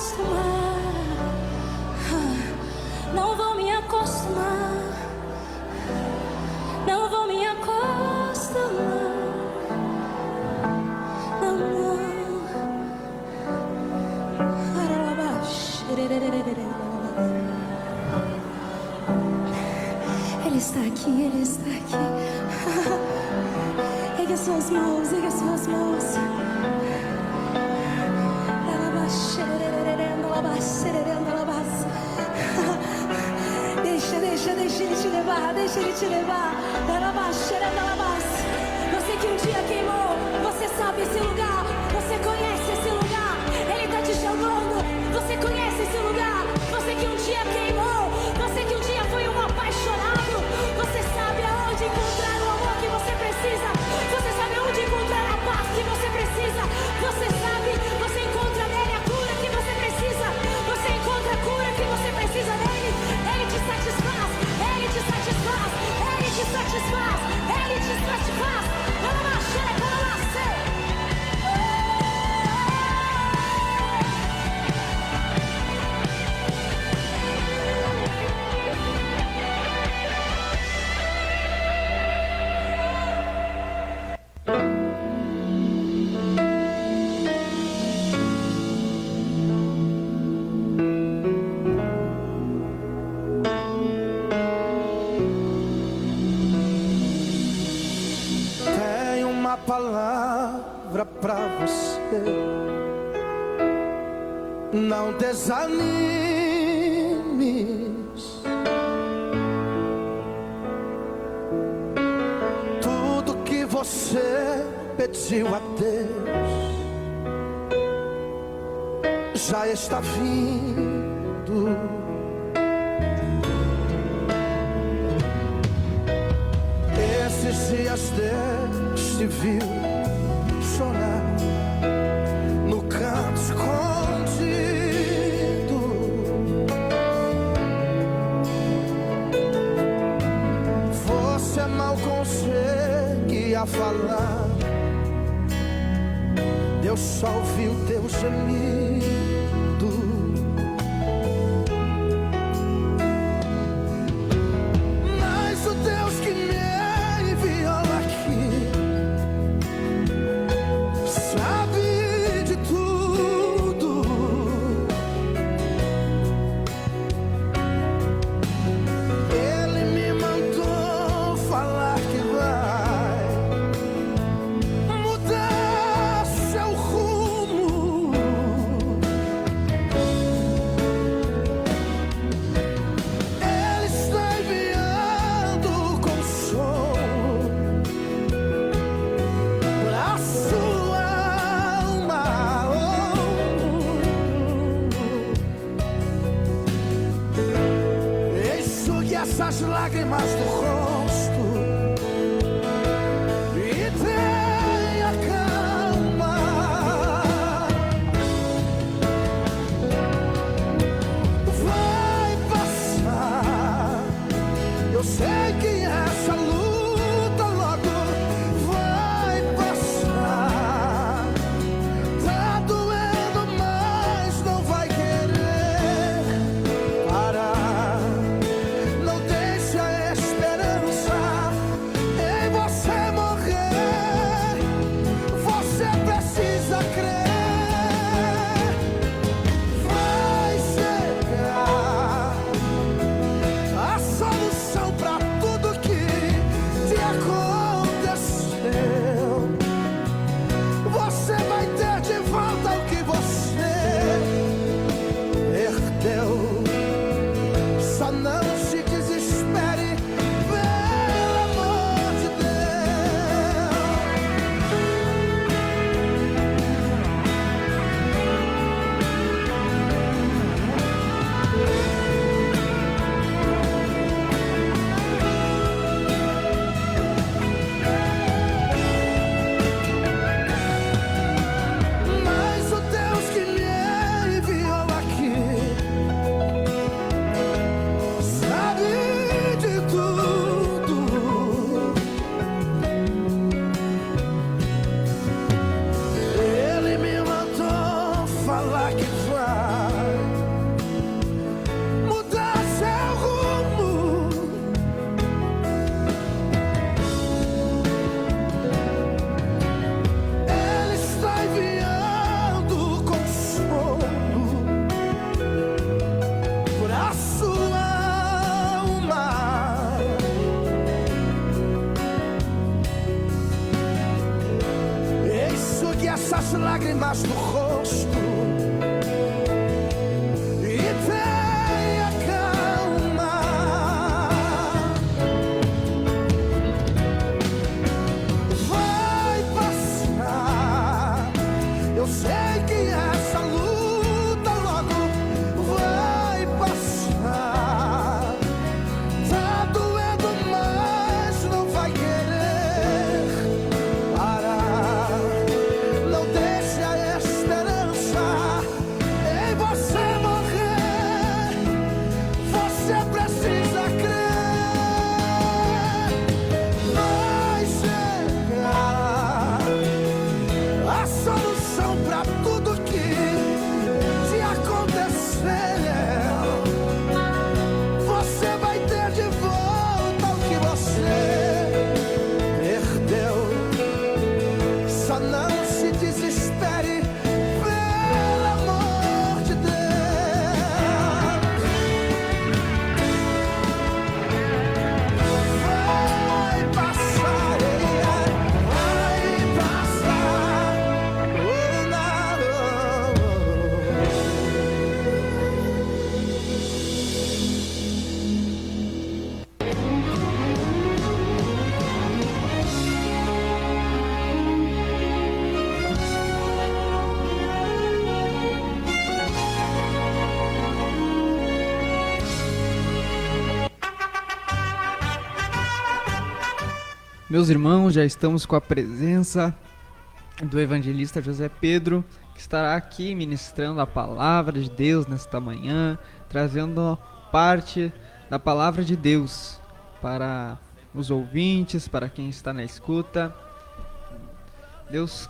acostumar. Não vou me acostumar. Não vou me acostumar. Não, não. Ele está aqui, Ele está aqui. Ergue suas mãos, ergue suas mãos. Deixa Ele te levar, deixa Ele te levar. Você que um dia queimou, você sabe esse lugar, você conhece esse lugar. Ele está te chamando, você conhece esse lugar. Você que um dia queimou, você que um dia foi um apaixonado, você sabe aonde encontrar o amor que você precisa. Você sabe aonde encontrar a paz que você precisa. Você sabe, você encontra nele a cura que você precisa. Você encontra a cura que você precisa nele. Ele te satisfaz, Ele te satisfaz, Ele te satisfaz, Ele te satisfaz. Tenho uma palavra pra você. Não desanimes. Tudo que você pediu a Deus já está vindo. Esses dias Deus te viu chorar no canto escondido. Você mal conseguia falar, Deus só ouviu teu gemido. Mas o Deus que me enviou aqui sabe de tudo. Ele me mandou falar que vai mudar seu rumo. Ele está enviando consolo pra sua alma. Enxugue essas lágrimas do rosto e tenha calma. Vai passar. Eu sei que essa luta logo vai passar. Tá doendo, mas não vai querer parar. Não deixe a esperança em você morrer. Você precisa crer. Vai chegar a solução pra tudo que te aconteceu. Você vai ter de volta o que você perdeu. Só não se desespere, pelo amor de Mas o Deus que me enviou aqui sabe de tudo. Ele me mandou falar que vai paz no rosto e tenha calma. Vai passar, eu sei que essa luta logo vai passar. Tá doendo, mas não vai querer parar. Não deixe a esperança em você morrer. Você precisa crer. Vai chegar a solução pra tudo que te acontecer. Você vai ter de volta o que você perdeu. Só não se desespere, pelo amor de Deus. Vai passar, vai passar. Oh, não. Meus irmãos, já estamos com a presença do evangelista José Pedro, que estará aqui ministrando a palavra de Deus nesta manhã, trazendo parte da palavra de Deus para os ouvintes, para quem está na escuta.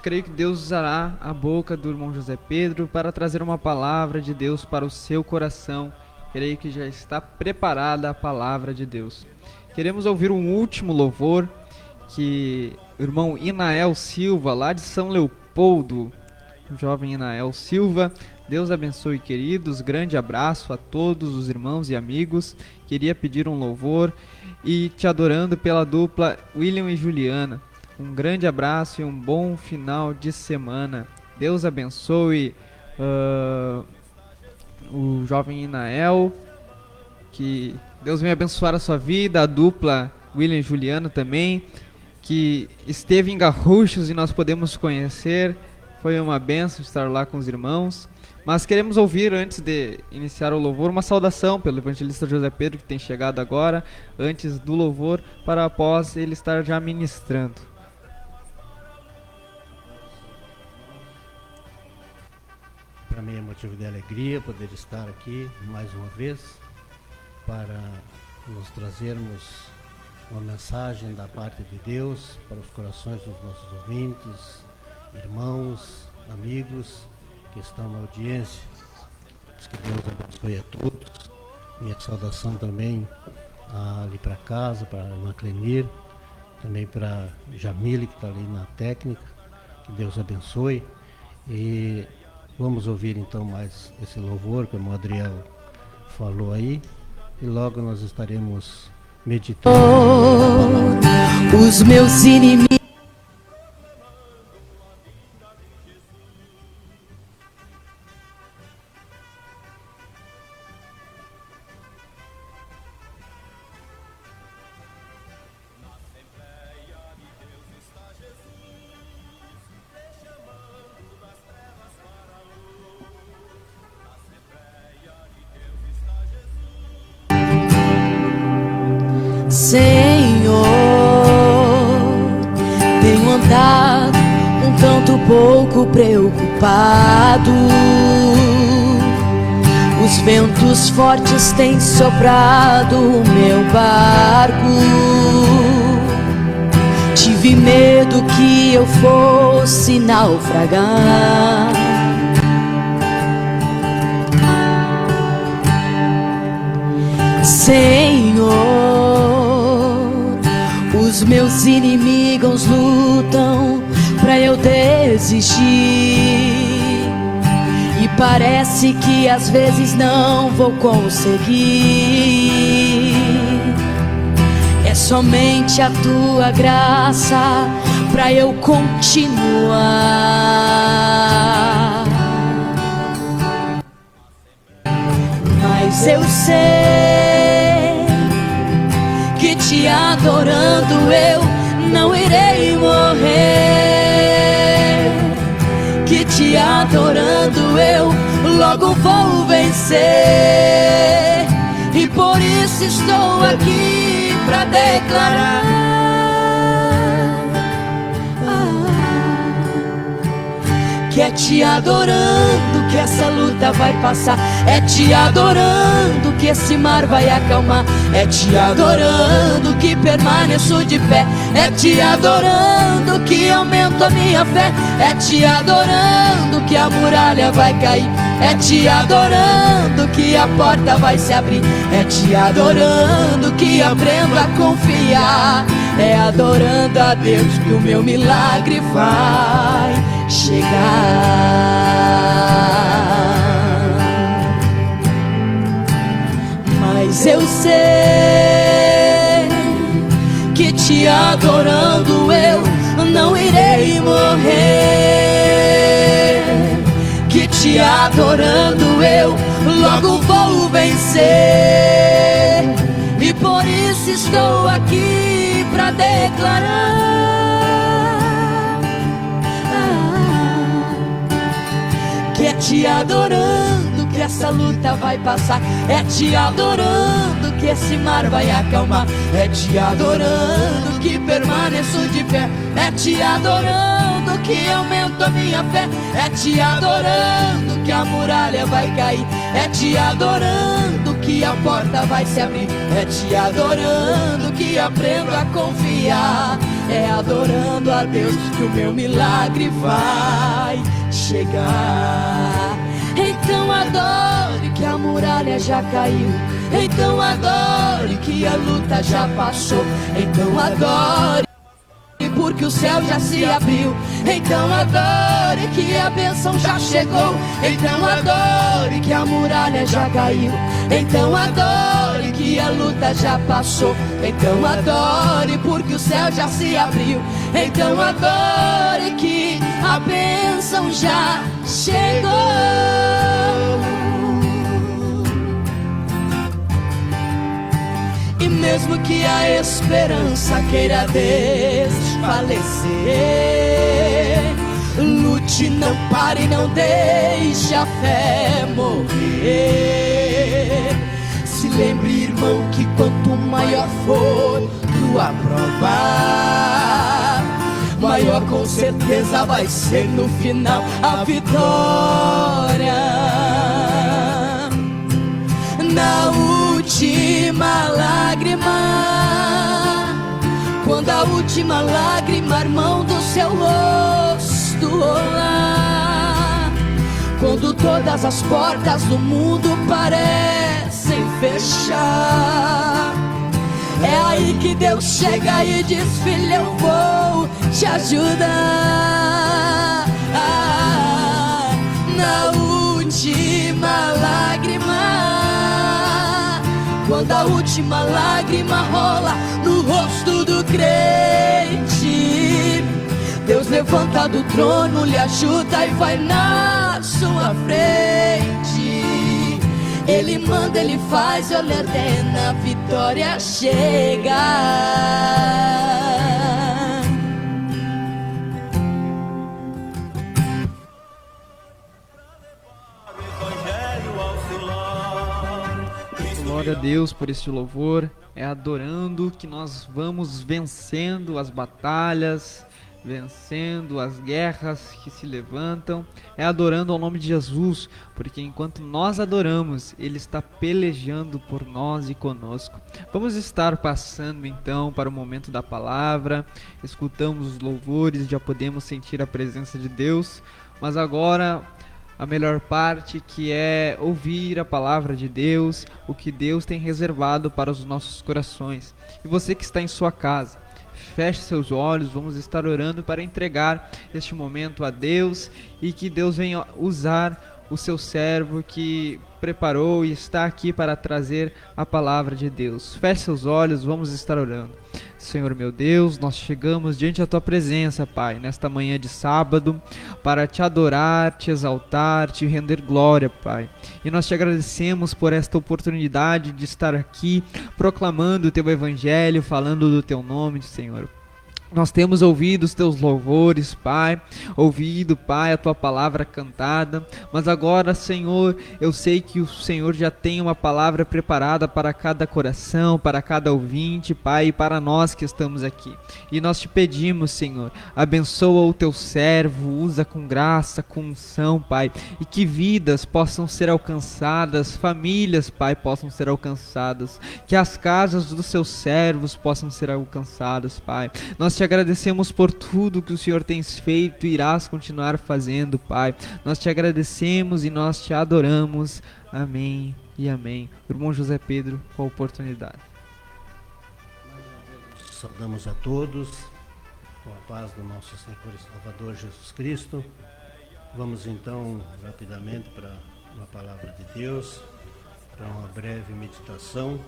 Creio que Deus usará a boca do irmão José Pedro para trazer uma palavra de Deus para o seu coração. Creio que já está preparada a palavra de Deus. Queremos ouvir um último louvor que o irmão Inael Silva, lá de São Leopoldo, o jovem Inael Silva. Deus abençoe, queridos, grande abraço a todos os irmãos e amigos. Queria pedir um louvor e te adorando pela dupla William e Juliana. Um grande abraço e um bom final de semana. Deus abençoe o jovem Inael, que Deus venha abençoar a sua vida, a dupla William e Juliana também, que esteve em Garruchos e nós podemos conhecer. Foi uma bênção estar lá com os irmãos. Mas queremos ouvir, antes de iniciar o louvor, uma saudação pelo evangelista José Pedro, que tem chegado agora, antes do louvor, para após ele estar já ministrando. Para mim é motivo de alegria poder estar aqui mais uma vez para nos trazermos uma mensagem da parte de Deus para os corações dos nossos ouvintes, irmãos, amigos que estão na audiência. Que Deus abençoe a todos. Minha saudação também ali para casa, para a irmã Clenir, também para Jamile, que está ali na técnica. Que Deus abençoe. E vamos ouvir então mais esse louvor que o irmão Adriel falou aí. E logo nós estaremos meditando. Os meus inimigos. Senhor, tenho andado um tanto pouco preocupado. Os ventos fortes têm soprado o meu barco. Tive medo que eu fosse naufragar. Senhor, os meus inimigos lutam pra eu desistir, e parece que às vezes não vou conseguir. É somente a tua graça pra eu continuar. mas eu sei que te adorando eu não irei morrer, que te adorando eu logo vou vencer, e por isso estou aqui pra declarar que é te adorando que essa luta vai passar, é te adorando que esse mar vai acalmar, é te adorando que permaneço de pé, é te adorando que aumento a minha fé, é te adorando que a muralha vai cair, é te adorando que a porta vai se abrir, é te adorando que aprendo a confiar, é adorando a Deus que o meu milagre vai chegar. Mas eu sei que te adorando eu não irei morrer, que te adorando eu logo vou vencer, e por isso estou aqui pra declarar que é te adorando que essa luta vai passar, é te adorando que esse mar vai acalmar, é te adorando que permaneço de pé, é te adorando que aumento a minha fé, é te adorando que a muralha vai cair, é te adorando que a porta vai se abrir, é te adorando que aprendo a confiar, é adorando a Deus que o meu milagre vai chegar. Então adore que a muralha já caiu, então adore que a luta já passou, então adore porque o céu já se abriu, então adore que a bênção já chegou, então adore que a muralha já caiu, então adore que a luta já passou, então adore porque o céu já se abriu, então adore que a bênção já chegou. E mesmo que a esperança queira desfalecer, lute, não pare, não deixe a fé morrer. Se lembre, irmão, que quanto maior for tua prova, maior com certeza vai ser no final a vitória. Na última lágrima, quando a última lágrima, irmão, do seu rosto rolar, quando todas as portas do mundo parecem fechar, é aí que Deus chega e diz: filho, eu vou te ajudar. Na última lágrima, quando a última lágrima rola no rosto do crente, Deus levanta do trono, lhe ajuda e vai na sua frente. Ele manda, ele faz, ele ordena, a vitória chega. Glória a Deus por este louvor. É adorando que nós vamos vencendo as batalhas, vencendo as guerras que se levantam. É adorando ao nome de Jesus, porque enquanto nós adoramos, Ele está pelejando por nós e conosco. Vamos estar passando então para o momento da palavra. Escutamos os louvores, já podemos sentir a presença de Deus, mas agora a melhor parte, que é ouvir a palavra de Deus, o que Deus tem reservado para os nossos corações. E você que está em sua casa, feche seus olhos, vamos estar orando para entregar este momento a Deus e que Deus venha usar o seu servo que preparou e está aqui para trazer a palavra de Deus. Feche seus olhos, vamos estar orando. Senhor meu Deus, nós chegamos diante da Tua presença, Pai, nesta manhã de sábado, para Te adorar, Te exaltar, Te render glória, Pai. E nós Te agradecemos por esta oportunidade de estar aqui, proclamando o Teu Evangelho, falando do Teu nome, Senhor. Nós temos ouvido os Teus louvores, Pai, ouvido, Pai, a Tua palavra cantada, mas agora, Senhor, eu sei que o Senhor já tem uma palavra preparada para cada coração, para cada ouvinte, Pai, e para nós que estamos aqui. E nós Te pedimos, Senhor, abençoa o Teu servo, usa com graça, com unção, Pai, e que vidas possam ser alcançadas, famílias, Pai, possam ser alcançadas, que as casas dos Seus servos possam ser alcançadas, Pai. Nós Te agradecemos por tudo que o Senhor tens feito e irás continuar fazendo, Pai. Nós Te agradecemos e nós Te adoramos. Amém e amém. Irmão José Pedro, com a oportunidade. Saudamos a todos com a paz do nosso Senhor e Salvador Jesus Cristo. Vamos então rapidamente para uma palavra de Deus, para uma breve meditação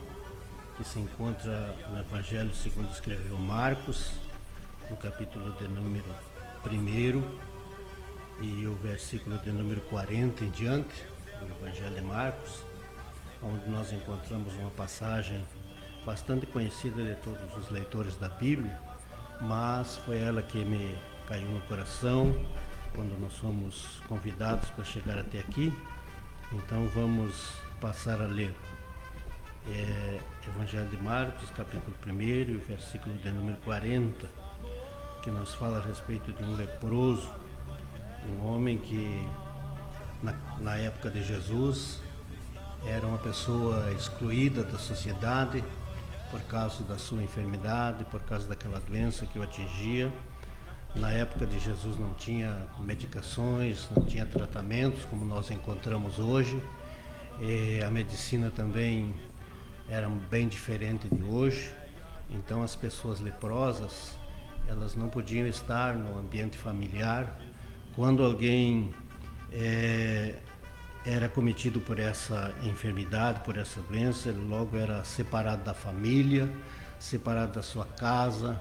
que se encontra no Evangelho segundo escreveu Marcos, no capítulo de número 1 e o versículo de número 40 em diante, do Evangelho de Marcos, onde nós encontramos uma passagem bastante conhecida de todos os leitores da Bíblia, mas foi ela que me caiu no coração quando nós fomos convidados para chegar até aqui. Então vamos passar a ler. Evangelho de Marcos, capítulo 1, versículo de número 40, que nos fala a respeito de um leproso, um homem que na época de Jesus era uma pessoa excluída da sociedade por causa da sua enfermidade, por causa daquela doença que o atingia. Na época de Jesus não tinha medicações, não tinha tratamentos como nós encontramos hoje. A medicina também era bem diferente de hoje. Então as pessoas leprosas, elas não podiam estar no ambiente familiar. Quando alguém era cometido por essa enfermidade, por essa doença, ele logo era separado da família, separado da sua casa,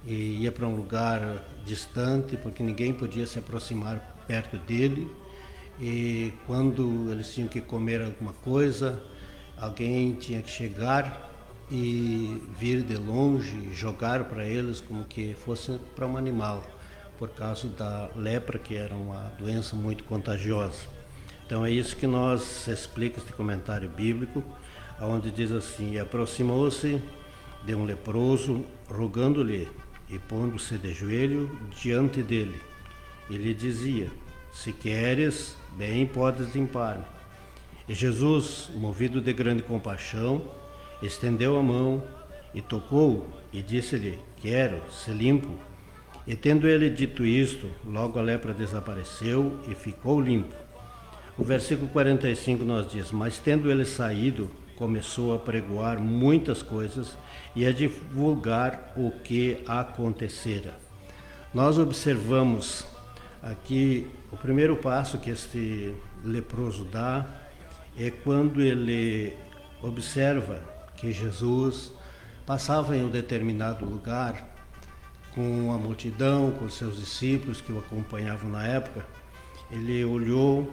e ia para um lugar distante, porque ninguém podia se aproximar perto dele. E quando eles tinham que comer alguma coisa, alguém tinha que chegar e vir de longe e jogar para eles como que fosse para um animal, por causa da lepra, que era uma doença muito contagiosa. Então é isso que nós explica este comentário bíblico, onde diz assim: e aproximou-se de um leproso, rogando-lhe e pondo-se de joelho diante dele, e lhe dizia: se queres, bem podes limpar-me. E Jesus, movido de grande compaixão, estendeu a mão e tocou-o e disse-lhe: quero, se limpo. E tendo ele dito isto, logo a lepra desapareceu e ficou limpo. O versículo 45 nos diz: mas tendo ele saído, começou a pregoar muitas coisas e a divulgar o que acontecera. Nós observamos aqui o primeiro passo que este leproso dá é quando ele observa que Jesus passava em um determinado lugar com a multidão, com seus discípulos que o acompanhavam na época. Ele olhou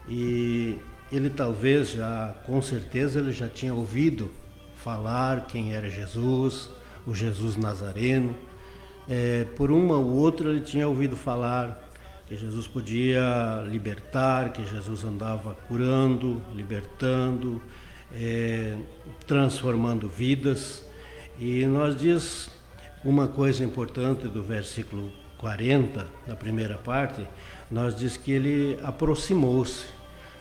e ele talvez já, com certeza, ele já tinha ouvido falar quem era Jesus, o Jesus Nazareno. Por uma ou outra ele tinha ouvido falar que Jesus podia libertar, que Jesus andava curando, libertando, transformando vidas. E nós diz uma coisa importante do versículo 40, da primeira parte, nós diz que ele aproximou-se.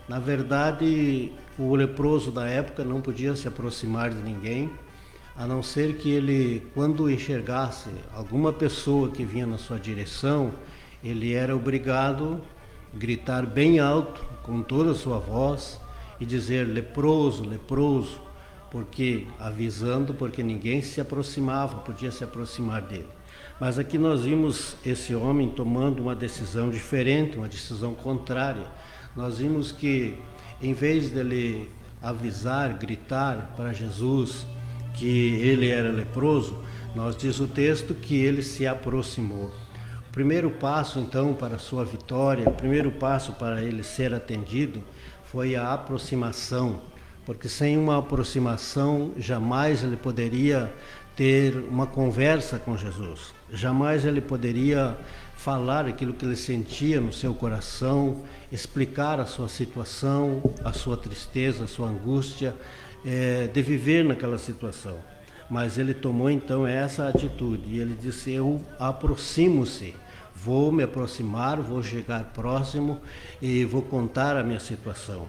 Na verdade, o leproso da época não podia se aproximar de ninguém, a não ser que ele, quando enxergasse alguma pessoa que vinha na sua direção, ele era obrigado a gritar bem alto, com toda a sua voz, e dizer: leproso, leproso, porque ninguém se aproximava, podia se aproximar dele. Mas aqui nós vimos esse homem tomando uma decisão diferente, uma decisão contrária. Nós vimos que, em vez dele avisar, gritar para Jesus que ele era leproso, Nós diz o texto que ele se aproximou. O primeiro passo, então, para a sua vitória, o primeiro passo para ele ser atendido foi a aproximação, porque sem uma aproximação jamais ele poderia ter uma conversa com Jesus, jamais ele poderia falar aquilo que ele sentia no seu coração, explicar a sua situação, a sua tristeza, a sua angústia, de viver naquela situação. Mas ele tomou então essa atitude e ele disse: eu aproximo-se, vou me aproximar, vou chegar próximo e vou contar a minha situação.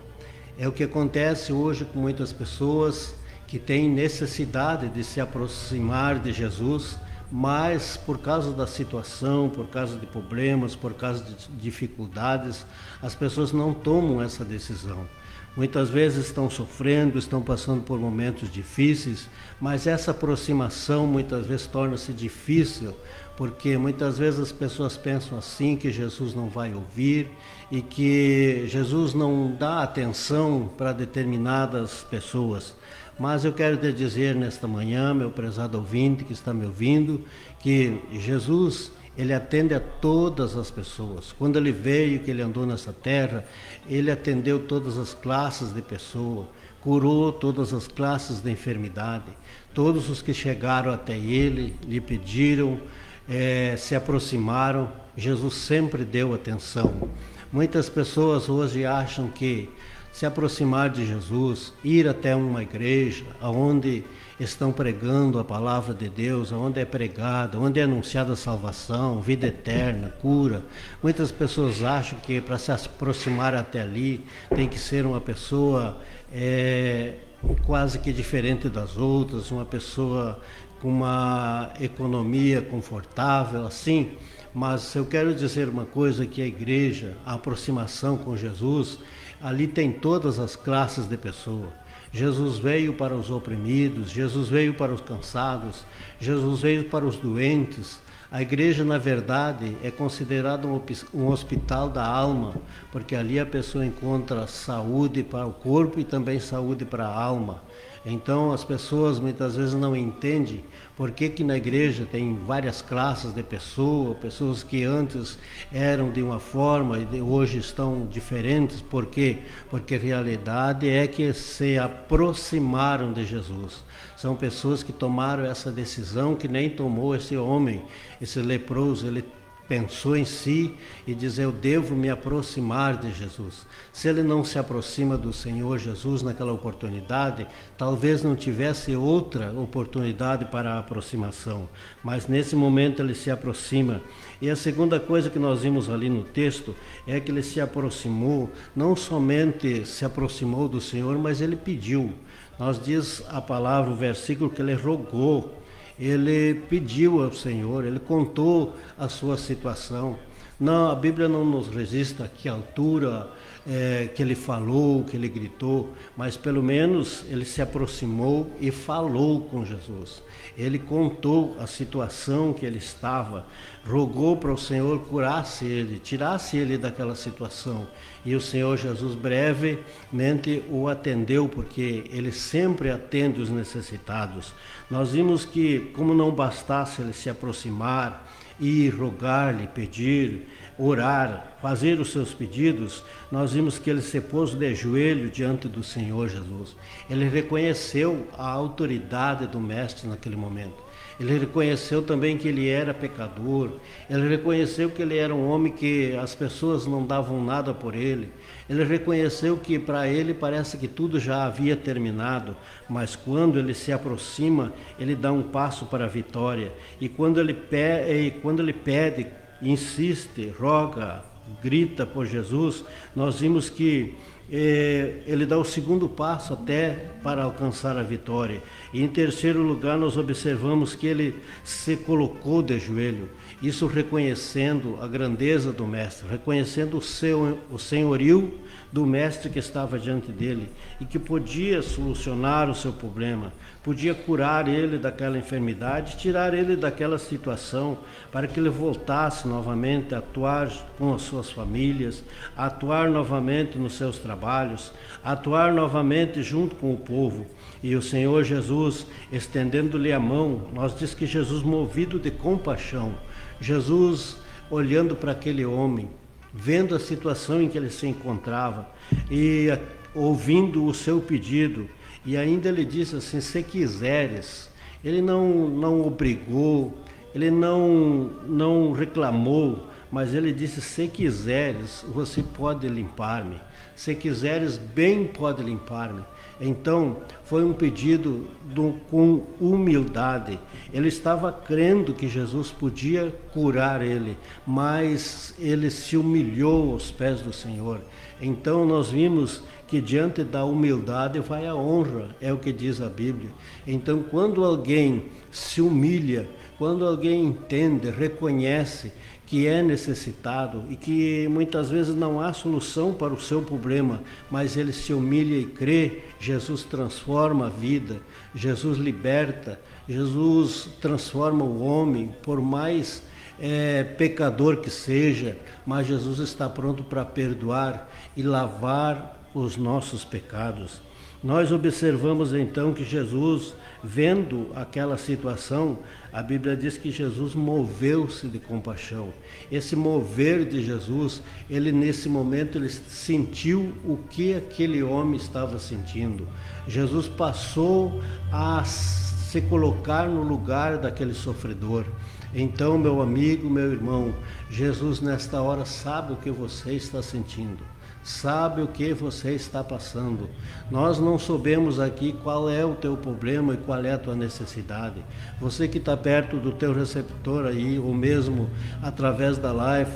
É o que acontece hoje com muitas pessoas que têm necessidade de se aproximar de Jesus, mas por causa da situação, por causa de problemas, por causa de dificuldades, as pessoas não tomam essa decisão. Muitas vezes estão sofrendo, estão passando por momentos difíceis, mas essa aproximação muitas vezes torna-se difícil, porque muitas vezes as pessoas pensam assim, que Jesus não vai ouvir e que Jesus não dá atenção para determinadas pessoas. Mas eu quero te dizer nesta manhã, meu prezado ouvinte que está me ouvindo, que Jesus, ele atende a todas as pessoas. Quando ele veio, que ele andou nessa terra, ele atendeu todas as classes de pessoa, curou todas as classes de enfermidade. Todos os que chegaram até ele, lhe pediram, se aproximaram, Jesus sempre deu atenção. Muitas pessoas hoje acham que se aproximar de Jesus, ir até uma igreja onde estão pregando a palavra de Deus, onde é pregada, onde é anunciada a salvação, vida eterna, cura. Muitas pessoas acham que para se aproximar até ali tem que ser uma pessoa quase que diferente das outras, uma pessoa com uma economia confortável, assim. Mas eu quero dizer uma coisa, que a igreja, a aproximação com Jesus, ali tem todas as classes de pessoa. Jesus veio para os oprimidos, Jesus veio para os cansados, Jesus veio para os doentes. A igreja, na verdade, é considerada um hospital da alma, porque ali a pessoa encontra saúde para o corpo e também saúde para a alma. Então as pessoas muitas vezes não entendem por que na igreja tem várias classes de pessoas que antes eram de uma forma e hoje estão diferentes. Por quê? Porque a realidade é que se aproximaram de Jesus. São pessoas que tomaram essa decisão que nem tomou esse homem, esse leproso. Ele pensou em si e diz: eu devo me aproximar de Jesus. Se ele não se aproxima do Senhor Jesus naquela oportunidade, talvez não tivesse outra oportunidade para a aproximação, mas nesse momento ele se aproxima. E a segunda coisa que nós vimos ali no texto é que ele se aproximou, não somente se aproximou do Senhor, mas ele pediu. Nós diz a palavra, o versículo, que ele rogou. Ele pediu ao Senhor, ele contou a sua situação. Não, a Bíblia não nos registra que altura que ele falou, que ele gritou, mas pelo menos ele se aproximou e falou com Jesus. Ele contou a situação que ele estava, rogou para o Senhor curasse ele, tirasse ele daquela situação. E o Senhor Jesus brevemente o atendeu, porque ele sempre atende os necessitados. Nós vimos que, como não bastasse ele se aproximar e rogar-lhe, pedir, orar, fazer os seus pedidos, nós vimos que ele se pôs de joelho diante do Senhor Jesus. Ele reconheceu a autoridade do Mestre naquele momento. Ele reconheceu também que ele era pecador. Ele reconheceu que ele era um homem que as pessoas não davam nada por ele. Ele reconheceu que para ele parece que tudo já havia terminado, mas quando ele se aproxima, ele dá um passo para a vitória. E quando ele pede, insiste, roga, grita por Jesus, nós vimos que ele dá o segundo passo até para alcançar a vitória. E em terceiro lugar, nós observamos que ele se colocou de joelho, isso reconhecendo a grandeza do Mestre, reconhecendo o senhorio do mestre que estava diante dele e que podia solucionar o seu problema, podia curar ele daquela enfermidade, tirar ele daquela situação, para que ele voltasse novamente a atuar com as suas famílias, a atuar novamente nos seus trabalhos, a atuar novamente junto com o povo. E o Senhor Jesus, estendendo-lhe a mão, nós diz que Jesus, movido de compaixão, Jesus olhando para aquele homem, vendo a situação em que ele se encontrava e ouvindo o seu pedido, e ainda ele disse assim: se quiseres. Ele não obrigou, ele não reclamou, mas ele disse: se quiseres, você pode limpar-me. Se quiseres, bem pode limpar-me. Então, foi um pedido com humildade. Ele estava crendo que Jesus podia curar ele, mas ele se humilhou aos pés do Senhor. Então, nós vimos que diante da humildade vai a honra, é o que diz a Bíblia. Então, quando alguém se humilha, quando alguém entende, reconhece que é necessitado e que muitas vezes não há solução para o seu problema, mas ele se humilha e crê, Jesus transforma a vida, Jesus liberta, Jesus transforma o homem, por mais pecador que seja, mas Jesus está pronto para perdoar e lavar os nossos pecados. Nós observamos então que Jesus, vendo aquela situação, a Bíblia diz que Jesus moveu-se de compaixão. Esse mover de Jesus, ele nesse momento ele sentiu o que aquele homem estava sentindo. Jesus passou a se colocar no lugar daquele sofredor. Então, meu amigo, meu irmão, Jesus nesta hora sabe o que você está sentindo. Sabe o que você está passando. Nós não sabemos aqui qual é o teu problema e qual é a tua necessidade. Você que está perto do teu receptor aí, ou mesmo através da live,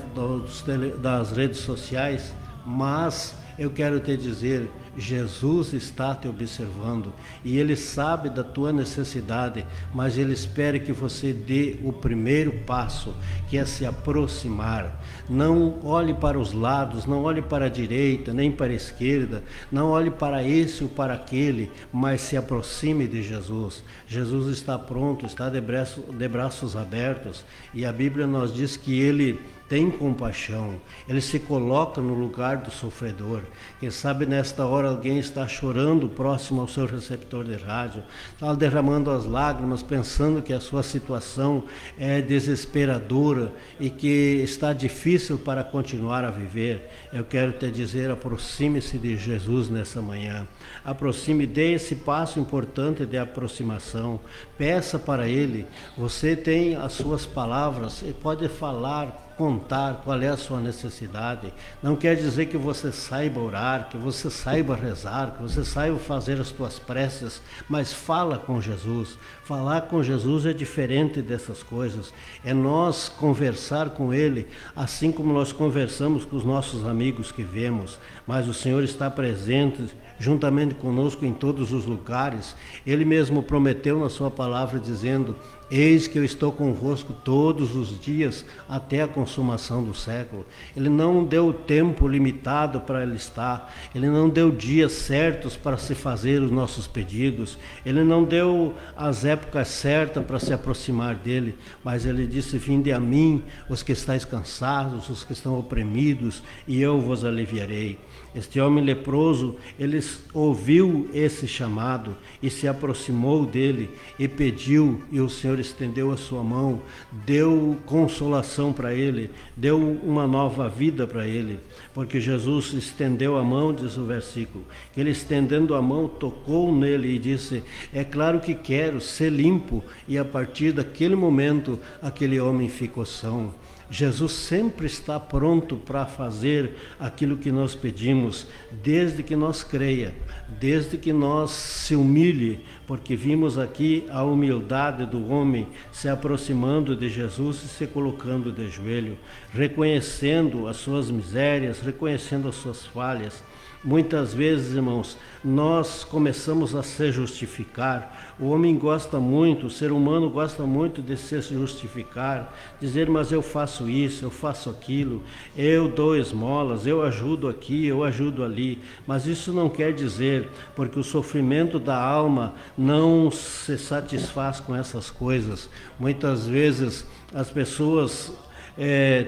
das redes sociais, mas eu quero te dizer, Jesus está te observando e Ele sabe da tua necessidade, mas Ele espera que você dê o primeiro passo, que é se aproximar. Não olhe para os lados, não olhe para a direita, nem para a esquerda, não olhe para esse ou para aquele, mas se aproxime de Jesus. Jesus está pronto, está de braços abertos, e a Bíblia nos diz que Ele tem compaixão, Ele se coloca no lugar do sofredor. Quem sabe nesta hora alguém está chorando próximo ao seu receptor de rádio, está derramando as lágrimas, pensando que a sua situação é desesperadora e que está difícil para continuar a viver. Eu quero te dizer, aproxime-se de Jesus nessa manhã. Aproxime, dê esse passo importante de aproximação. Peça para Ele. Você tem as suas palavras e pode falar, contar qual é a sua necessidade. Não quer dizer que você saiba orar, que você saiba rezar, que você saiba fazer as tuas preces, mas fala com Jesus. Falar com Jesus é diferente dessas coisas. É nós conversar com Ele, assim como nós conversamos com os nossos amigos que vemos, mas o Senhor está presente juntamente conosco em todos os lugares. Ele mesmo prometeu na sua palavra dizendo: eis que eu estou convosco todos os dias até a consumação do século. Ele não deu tempo limitado para Ele estar. Ele não deu dias certos para se fazer os nossos pedidos. Ele não deu as épocas certas para se aproximar dEle. Mas Ele disse: vinde a mim, os que estáis cansados, os que estão oprimidos, e eu vos aliviarei. Este homem leproso, ele ouviu esse chamado e se aproximou dele e pediu, e o Senhor estendeu a sua mão, deu consolação para ele, deu uma nova vida para ele, porque Jesus estendeu a mão, diz o versículo, que ele estendendo a mão tocou nele e disse: é claro que quero ser limpo, e a partir daquele momento aquele homem ficou são. Jesus sempre está pronto para fazer aquilo que nós pedimos, desde que nós creia, desde que nós se humilhe, porque vimos aqui a humildade do homem se aproximando de Jesus e se colocando de joelho, reconhecendo as suas misérias, reconhecendo as suas falhas. Muitas vezes, irmãos, nós começamos a se justificar. O homem gosta muito, o ser humano gosta muito de se justificar, dizer, mas eu faço isso, eu faço aquilo, eu dou esmolas, eu ajudo aqui, eu ajudo ali. Mas isso não quer dizer, porque o sofrimento da alma não se satisfaz com essas coisas. Muitas vezes as pessoas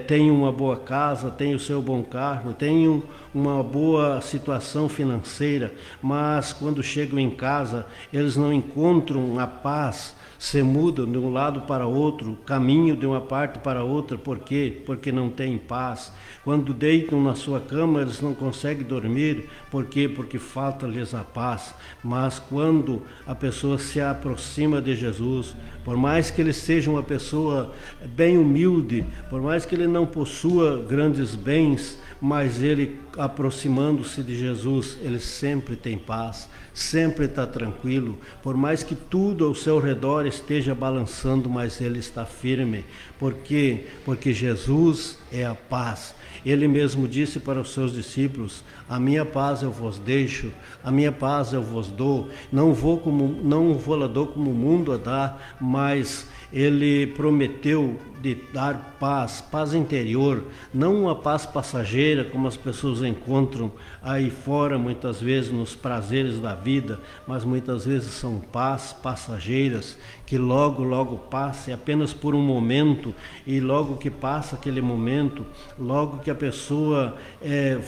têm uma boa casa, têm o seu bom carro, têm uma boa situação financeira, mas quando chegam em casa, eles não encontram a paz, se mudam de um lado para outro, caminho de uma parte para outra. Por quê? Porque não têm paz. Quando deitam na sua cama, eles não conseguem dormir. Por quê? Porque falta-lhes a paz. Mas quando a pessoa se aproxima de Jesus, por mais que ele seja uma pessoa bem humilde, por mais que ele não possua grandes bens, mas ele, aproximando-se de Jesus, ele sempre tem paz, sempre está tranquilo. Por mais que tudo ao seu redor esteja balançando, mas ele está firme. Por quê? Porque Jesus é a paz. Ele mesmo disse para os seus discípulos: a minha paz eu vos deixo, a minha paz eu vos dou. Não vou lá dou como o mundo a dá, mas ele prometeu de dar paz, paz interior, não uma paz passageira como as pessoas encontram aí fora, muitas vezes nos prazeres da vida, mas muitas vezes são paz passageiras, que logo passa, apenas por um momento, e logo que passa aquele momento, logo que a pessoa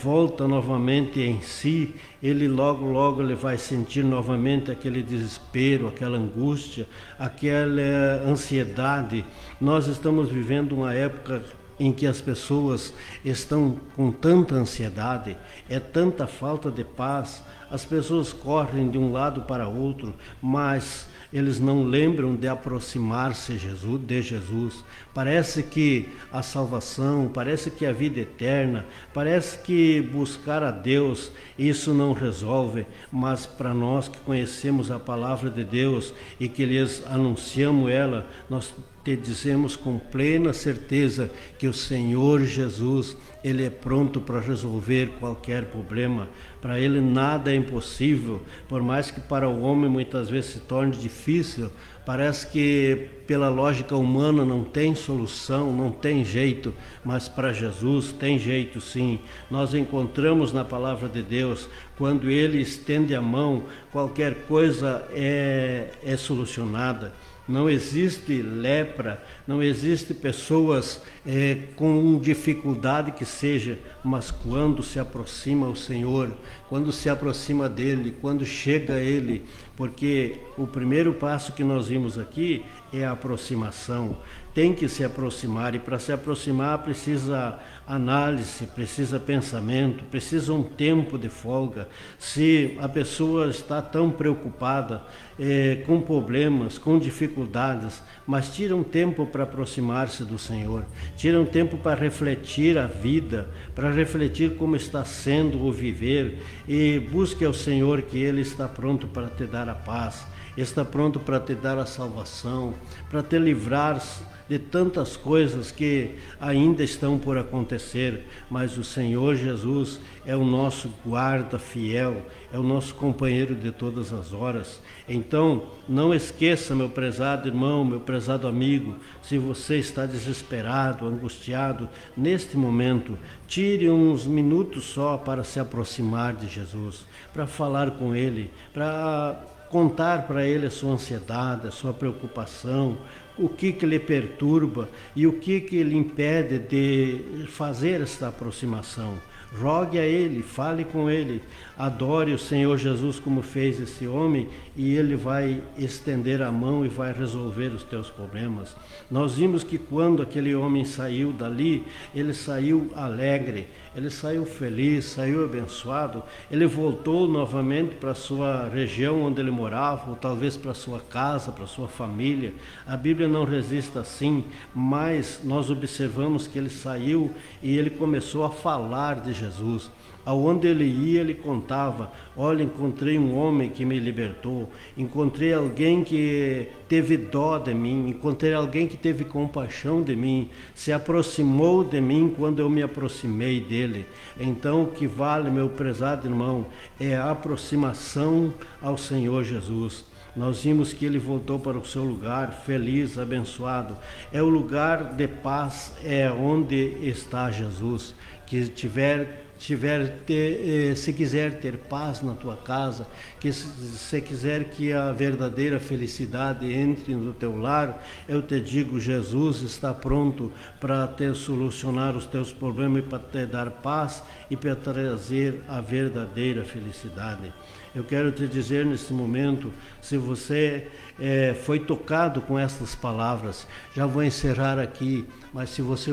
volta novamente em si, ele logo ele vai sentir novamente aquele desespero, aquela angústia, aquela ansiedade. Nós estamos vivendo uma época em que as pessoas estão com tanta ansiedade, é tanta falta de paz, as pessoas correm de um lado para outro, mas eles não lembram de aproximar-se de Jesus. Parece que a salvação, parece que a vida eterna, parece que buscar a Deus, isso não resolve, mas para nós que conhecemos a palavra de Deus e que lhes anunciamos ela, nós te dizemos com plena certeza que o Senhor Jesus, Ele é pronto para resolver qualquer problema. Para Ele nada é impossível, por mais que para o homem muitas vezes se torne difícil, parece que pela lógica humana não tem solução, não tem jeito, mas para Jesus tem jeito sim. Nós encontramos na palavra de Deus, quando Ele estende a mão, qualquer coisa é solucionada. Não existe lepra, não existe pessoas com dificuldade que seja, mas quando se aproxima ao Senhor, quando se aproxima dEle, quando chega a Ele, porque o primeiro passo que nós vimos aqui é a aproximação. Tem que se aproximar, e para se aproximar precisa análise, precisa pensamento, precisa um tempo de folga. Se a pessoa está tão preocupada com problemas, com dificuldades, mas tira um tempo para aproximar-se do Senhor, tira um tempo para refletir a vida, para refletir como está sendo o viver, e busque ao Senhor, que Ele está pronto para te dar a paz, está pronto para te dar a salvação, para te livrar de tantas coisas que ainda estão por acontecer, mas o Senhor Jesus é o nosso guarda fiel, é o nosso companheiro de todas as horas. Então, não esqueça, meu prezado irmão, meu prezado amigo, se você está desesperado, angustiado, neste momento, tire uns minutos só para se aproximar de Jesus, para falar com Ele, para contar para Ele a sua ansiedade, a sua preocupação, o que lhe perturba e o que lhe impede de fazer esta aproximação. Rogue a Ele, fale com Ele, adore o Senhor Jesus como fez esse homem, e Ele vai estender a mão e vai resolver os teus problemas. Nós vimos que quando aquele homem saiu dali, ele saiu alegre, ele saiu feliz, saiu abençoado, ele voltou novamente para a sua região onde ele morava, ou talvez para a sua casa, para a sua família. A Bíblia não resiste assim, mas nós observamos que ele saiu e ele começou a falar de Jesus. Aonde ele ia, ele contava: olha, encontrei um homem que me libertou, encontrei alguém que teve dó de mim, encontrei alguém que teve compaixão de mim, se aproximou de mim quando eu me aproximei dele. Então, o que vale, meu prezado irmão, é a aproximação ao Senhor Jesus. Nós vimos que ele voltou para o seu lugar, feliz, abençoado. É o lugar de paz, é onde está Jesus. Que se quiser ter paz na tua casa, que se quiser que a verdadeira felicidade entre no teu lar, eu te digo, Jesus está pronto para te solucionar os teus problemas e para te dar paz e para trazer a verdadeira felicidade. Eu quero te dizer nesse momento, se você foi tocado com estas palavras, já vou encerrar aqui, mas se você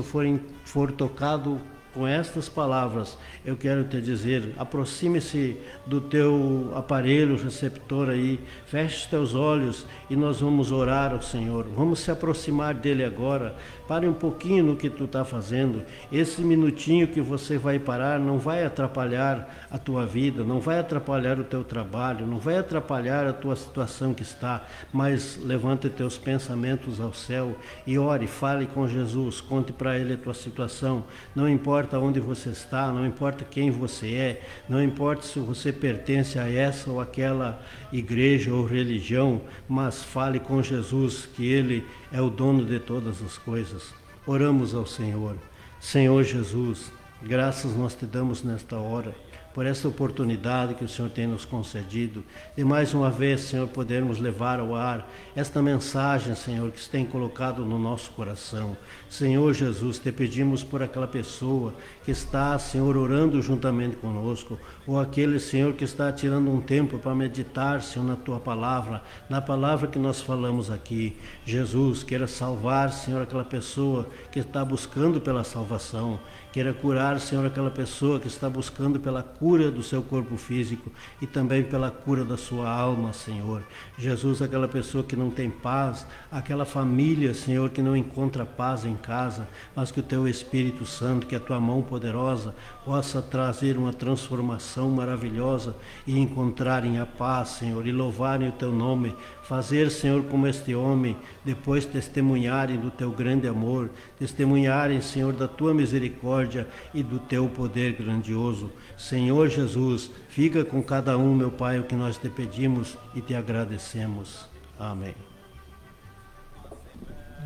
for tocado com estas palavras, eu quero te dizer, aproxime-se do teu aparelho receptor aí, feche os teus olhos e nós vamos orar ao Senhor. Vamos se aproximar dele agora. Pare um pouquinho no que tu está fazendo. Esse minutinho que você vai parar não vai atrapalhar a tua vida, não vai atrapalhar o teu trabalho, não vai atrapalhar a tua situação que está, mas levante teus pensamentos ao céu e ore, fale com Jesus, conte para ele a tua situação. Não importa onde você está, não importa quem você é, não importa se você pertence a essa ou aquela igreja ou religião, mas fale com Jesus, que ele é o dono de todas as coisas. Oramos ao Senhor. Senhor Jesus, graças nós te damos nesta hora, por esta oportunidade que o Senhor tem nos concedido, de mais uma vez, Senhor, podermos levar ao ar esta mensagem, Senhor, que se tem colocado no nosso coração. Senhor Jesus, te pedimos por aquela pessoa que está, Senhor, orando juntamente conosco, ou aquele, Senhor, que está tirando um tempo para meditar, Senhor, na tua palavra, na palavra que nós falamos aqui. Jesus, queira salvar, Senhor, aquela pessoa que está buscando pela salvação. Queira curar, Senhor, aquela pessoa que está buscando pela cura do seu corpo físico e também pela cura da sua alma, Senhor. Jesus, aquela pessoa que não tem paz, aquela família, Senhor, que não encontra paz em casa, mas que o teu Espírito Santo, que a tua mão poderosa, possa trazer uma transformação maravilhosa e encontrarem a paz, Senhor, e louvarem o teu nome. Fazer, Senhor, como este homem, depois testemunharem do teu grande amor, testemunharem, Senhor, da tua misericórdia e do teu poder grandioso. Senhor Jesus, fica com cada um, meu Pai, o que nós te pedimos e te agradecemos. Amém.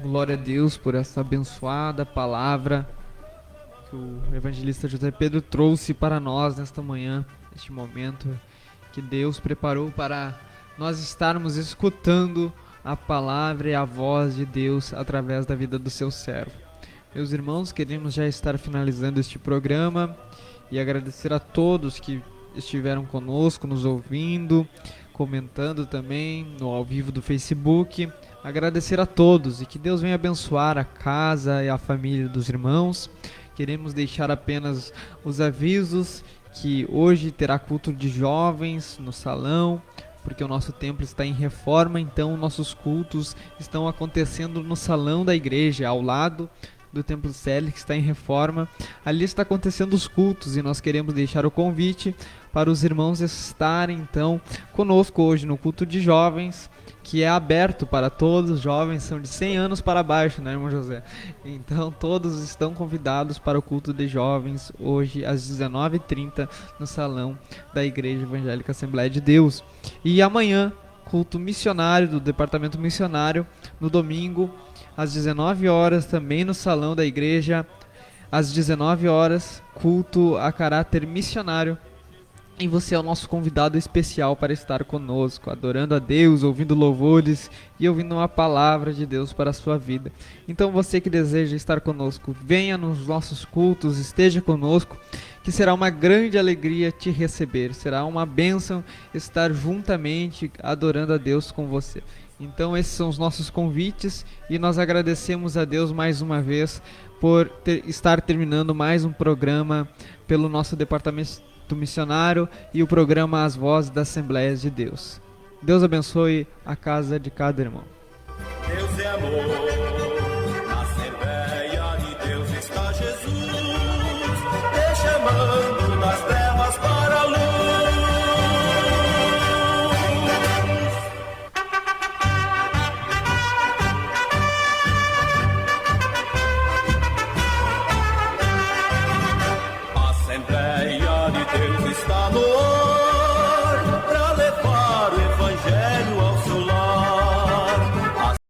Glória a Deus por essa abençoada palavra que o evangelista José Pedro trouxe para nós nesta manhã, neste momento que Deus preparou para nós estarmos escutando a palavra e a voz de Deus através da vida do seu servo. Meus irmãos, queremos já estar finalizando este programa e agradecer a todos que estiveram conosco, nos ouvindo, comentando também no ao vivo do Facebook. Agradecer a todos e que Deus venha abençoar a casa e a família dos irmãos. Queremos deixar apenas os avisos que hoje terá culto de jovens no salão, porque o nosso templo está em reforma, então nossos cultos estão acontecendo no salão da igreja, ao lado do Templo Célio, que está em reforma. Ali está acontecendo os cultos e nós queremos deixar o convite para os irmãos estarem então conosco hoje no culto de jovens, que é aberto para todos. Os jovens são de 100 anos para baixo, né, irmão José? Então todos estão convidados para o culto de jovens hoje às 19h30 no salão da Igreja Evangélica Assembleia de Deus. E amanhã, culto missionário do departamento missionário, no domingo às 19 horas também no salão da igreja. Às 19 horas, culto a caráter missionário. E você é o nosso convidado especial para estar conosco, adorando a Deus, ouvindo louvores e ouvindo uma palavra de Deus para a sua vida. Então você que deseja estar conosco, venha nos nossos cultos, esteja conosco, que será uma grande alegria te receber. Será uma bênção estar juntamente adorando a Deus com você. Então esses são os nossos convites e nós agradecemos a Deus mais uma vez por estar terminando mais um programa pelo nosso departamento missionário e o programa As Vozes das Assembleias de Deus. Deus abençoe a casa de cada irmão. Deus é amor, na Assembleia de Deus está Jesus, te chamando das